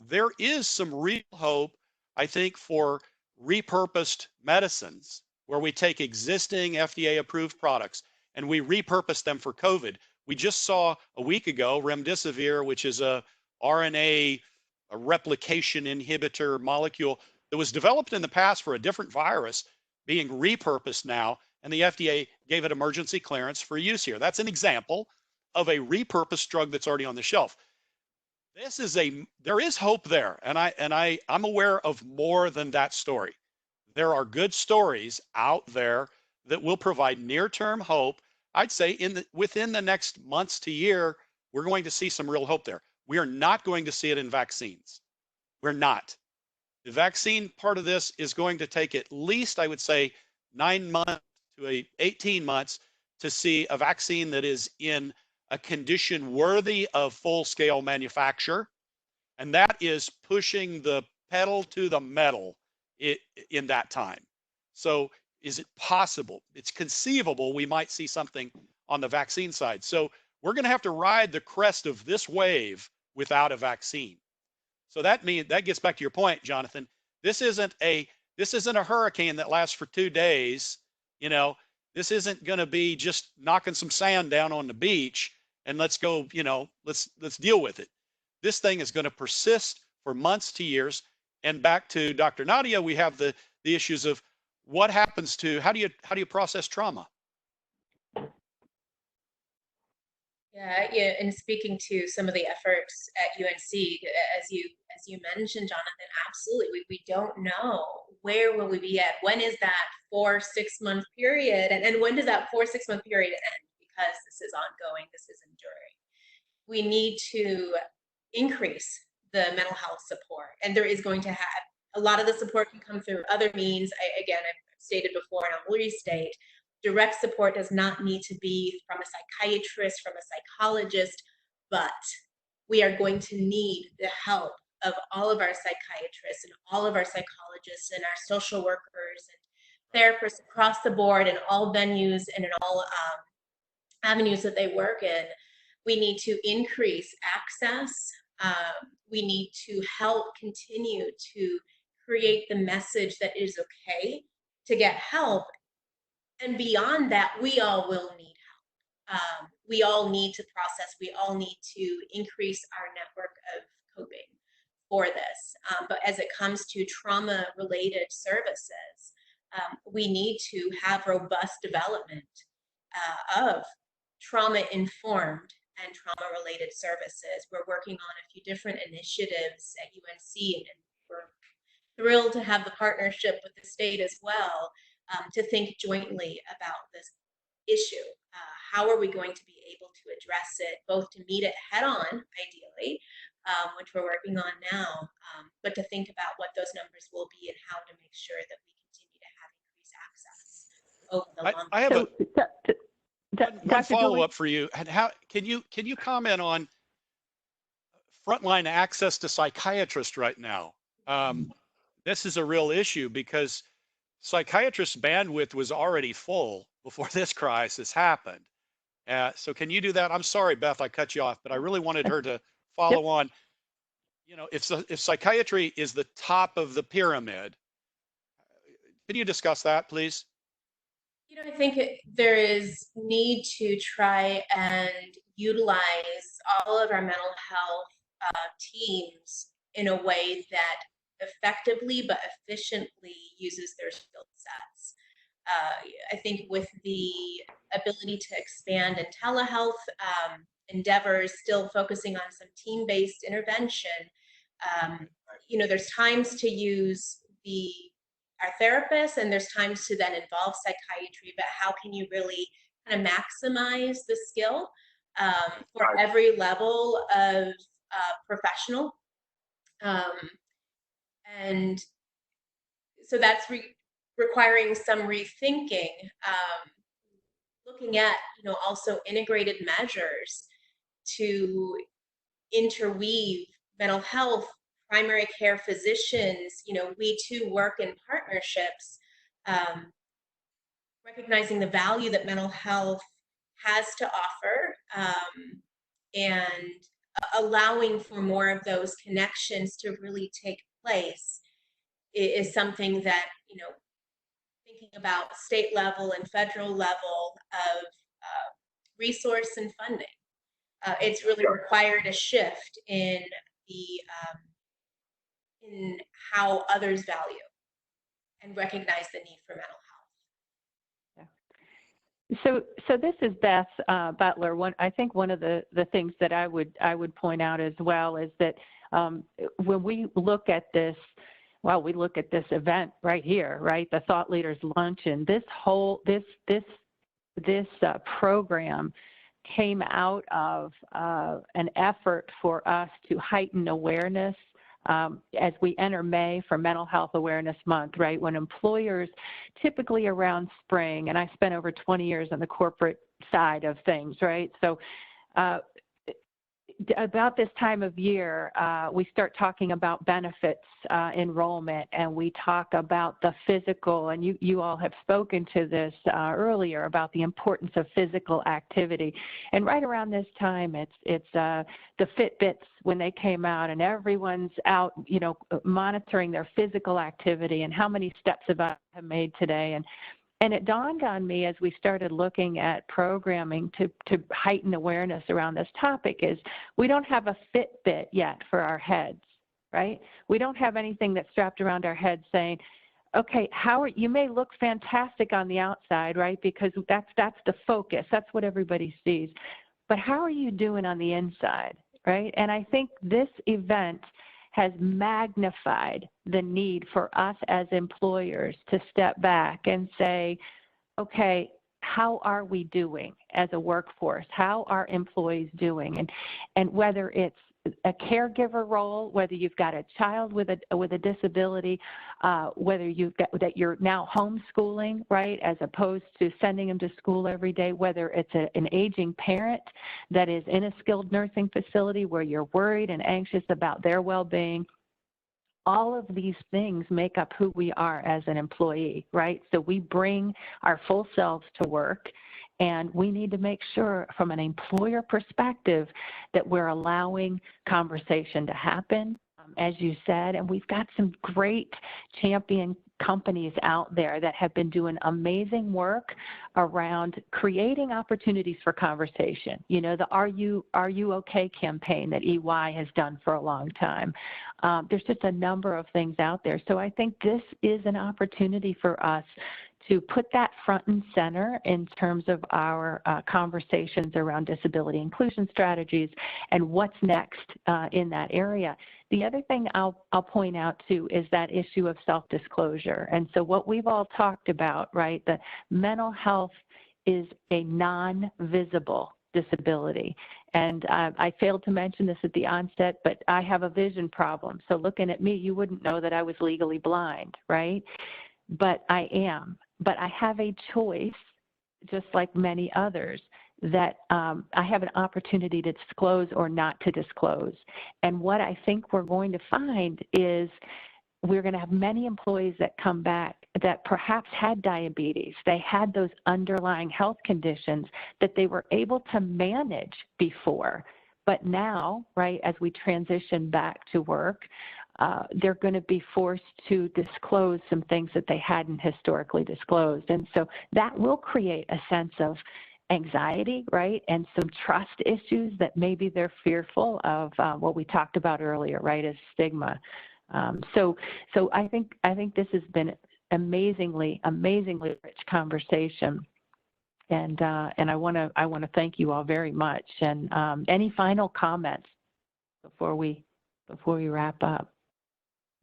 There is some real hope, I think, for repurposed medicines, where we take existing FDA-approved products and we repurpose them for COVID. We just saw a week ago remdesivir, which is a RNA a replication inhibitor molecule that was developed in the past for a different virus, being repurposed now, and the FDA gave it emergency clearance for use here. That's an example of a repurposed drug that's already on the shelf. There is hope there, and I'm aware of more than that story. There are good stories out there that will provide near-term hope. I'd say within the next months to year, we're going to see some real hope there. We are not going to see it in vaccines. We're not. The vaccine part of this is going to take at least, I would say, 9 months to 18 months to see a vaccine that is in a condition worthy of full-scale manufacture. And that is pushing the pedal to the metal in that time. So is it possible? It's conceivable we might see something on the vaccine side. So we're going to have to ride the crest of this wave without a vaccine. So that gets back to your point, Jonathan. This isn't a hurricane that lasts for 2 days. You know, this isn't going to be just knocking some sand down on the beach and let's go, you know, let's deal with it. This thing is going to persist for months to years. And back to Dr. Nadia, we have the issues of what happens to, how do you process trauma?
Yeah, and speaking to some of the efforts at UNC, as you mentioned, Jonathan, absolutely, we don't know where will we be at. When is that 4-6 month period, and when does that 4-6 month period end? Because this is ongoing, this is enduring. We need to increase the mental health support, and there is going to have a lot of the support can come through other means. Again, I've stated before, and I'll restate. Direct support does not need to be from a psychiatrist, from a psychologist, but we are going to need the help of all of our psychiatrists and all of our psychologists and our social workers and therapists across the board in all venues and in all avenues that they work in. We need to increase access. We need to help continue to create the message that it is okay to get help. And beyond that, we all will need help. We all need to process. We all need to increase our network of coping for this. But as it comes to trauma-related services, we need to have robust development of trauma-informed and trauma-related services. We're working on a few different initiatives at UNC, and we're thrilled to have the partnership with the state as well. To think jointly about this issue. How are we going to be able to address it, both to meet it head on, ideally, which we're working on now, but to think about what those numbers will be and how to make sure that we continue to have increased access over the long term.
I have one follow-up for you. And how can you comment on frontline access to psychiatrists right now? This is a real issue because psychiatrists' bandwidth was already full before this crisis happened. So can you do that? I'm sorry, Beth, I cut you off, but I really wanted her to follow on. You know, if psychiatry is the top of the pyramid, can you discuss that, please?
You know, I think there is need to try and utilize all of our mental health teams in a way that effectively but efficiently uses their skill sets. I think with the ability to expand in telehealth endeavors, still focusing on some team-based intervention, you know, there's times to use our therapists and there's times to then involve psychiatry, but how can you really kind of maximize the skill for every level of professional? And so that's requiring some rethinking, looking at, you know, also integrated measures to interweave mental health, primary care physicians. You know, we too work in partnerships, recognizing the value that mental health has to offer, and allowing for more of those connections to really take place is something that, you know, thinking about state level and federal level of resource and funding. It's really required a shift in in how others value and recognize the need for mental health.
So this is Beth Butler. I think one of the things that I would point out as well is that when we look at this, well, we look at this event right here, right? The Thought Leaders Luncheon. This program came out of an effort for us to heighten awareness as we enter May for Mental Health Awareness Month, right? When employers, typically around spring, and I spent over 20 years on the corporate side of things, right? So about this time of year, we start talking about benefits enrollment, and we talk about the physical, and you all have spoken to this earlier about the importance of physical activity. And right around this time, it's the Fitbits when they came out, and everyone's out, you know, monitoring their physical activity and how many steps have I made today. And it dawned on me as we started looking at programming to heighten awareness around this topic is we don't have a Fitbit yet for our heads, right? We don't have anything that's strapped around our heads saying, okay, you may look fantastic on the outside, right? Because that's the focus. That's what everybody sees. But how are you doing on the inside, right? And I think this event has magnified the need for us as employers to step back and say, okay, how are we doing as a workforce? How are employees doing? And whether it's a caregiver role, whether you've got a child with a disability, whether that you're now homeschooling, right, as opposed to sending them to school every day, whether it's an aging parent that is in a skilled nursing facility where you're worried and anxious about their well-being. All of these things make up who we are as an employee, right? So we bring our full selves to work, and we need to make sure from an employer perspective that we're allowing conversation to happen, as you said, and we've got some great champion companies out there that have been doing amazing work around creating opportunities for conversation. You know, the Are You OK campaign that EY has done for a long time. There's just a number of things out there. So I think this is an opportunity for us to put that front and center in terms of our conversations around disability inclusion strategies and what's next in that area. The other thing I'll point out too is that issue of self-disclosure. And so what we've all talked about, right, the mental health is a non-visible disability. And I failed to mention this at the onset, but I have a vision problem. So looking at me, you wouldn't know that I was legally blind, right? But I am. But I have a choice, just like many others, that I have an opportunity to disclose or not to disclose. And what I think we're going to find is we're going to have many employees that come back that perhaps had diabetes. They had those underlying health conditions that they were able to manage before. But now, right, as we transition back to work, they're going to be forced to disclose some things that they hadn't historically disclosed. And so that will create a sense of anxiety, right, and some trust issues that maybe they're fearful of what we talked about earlier, right, as stigma. So I think this has been amazingly rich conversation, and I want to thank you all very much. And any final comments before we wrap up?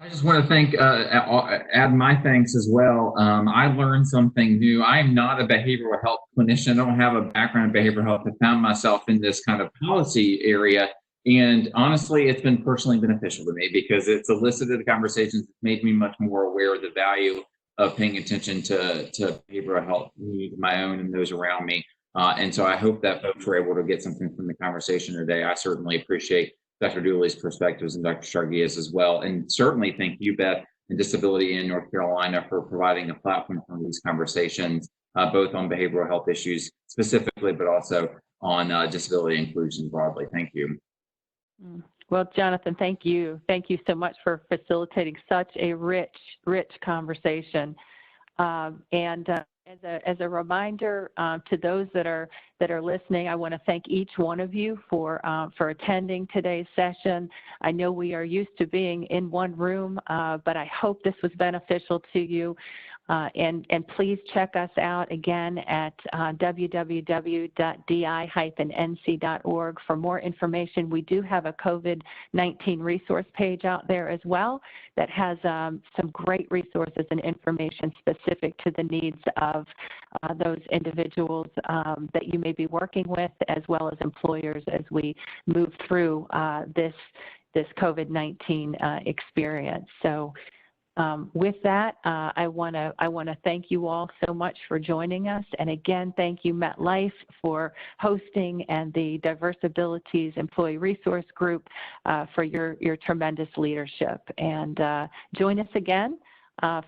I just want to add my thanks as well. I learned something new. I am not a behavioral health clinician. I don't have a background in behavioral health. I found myself in this kind of policy area. And honestly, it's been personally beneficial to me because it's elicited conversations that made me much more aware of the value of paying attention to behavioral health needs, my own and those around me. And so I hope that folks were able to get something from the conversation today. I certainly appreciate Dr. Dooley's perspectives and Dr. Shargia's as well. And certainly thank you, Beth, and DisabilityIN North Carolina for providing a platform for these conversations, both on behavioral health issues specifically, but also on disability inclusion broadly. Thank you.
Well, Jonathan, thank you. Thank you so much for facilitating such a rich conversation. As a reminder to those that are listening, I want to thank each one of you for attending today's session. I know we are used to being in one room, but I hope this was beneficial to you. And please check us out again at www.di-nc.org for more information. We do have a COVID-19 resource page out there as well that has some great resources and information specific to the needs of those individuals that you may be working with, as well as employers as we move through this COVID-19 experience. So With that, I want to thank you all so much for joining us. And again, thank you, MetLife, for hosting, and the Diverse Abilities Employee Resource Group for your tremendous leadership. And join us again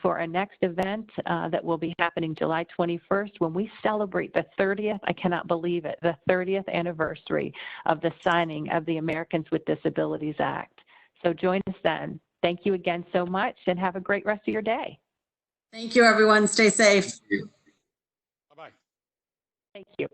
for our next event that will be happening July 21st, when we celebrate the 30th, I cannot believe it, the 30th anniversary of the signing of the Americans with Disabilities Act. So join us then. Thank you again so much, and have a great rest of your day.
Thank you, everyone. Stay safe.
Bye-bye.
Thank you.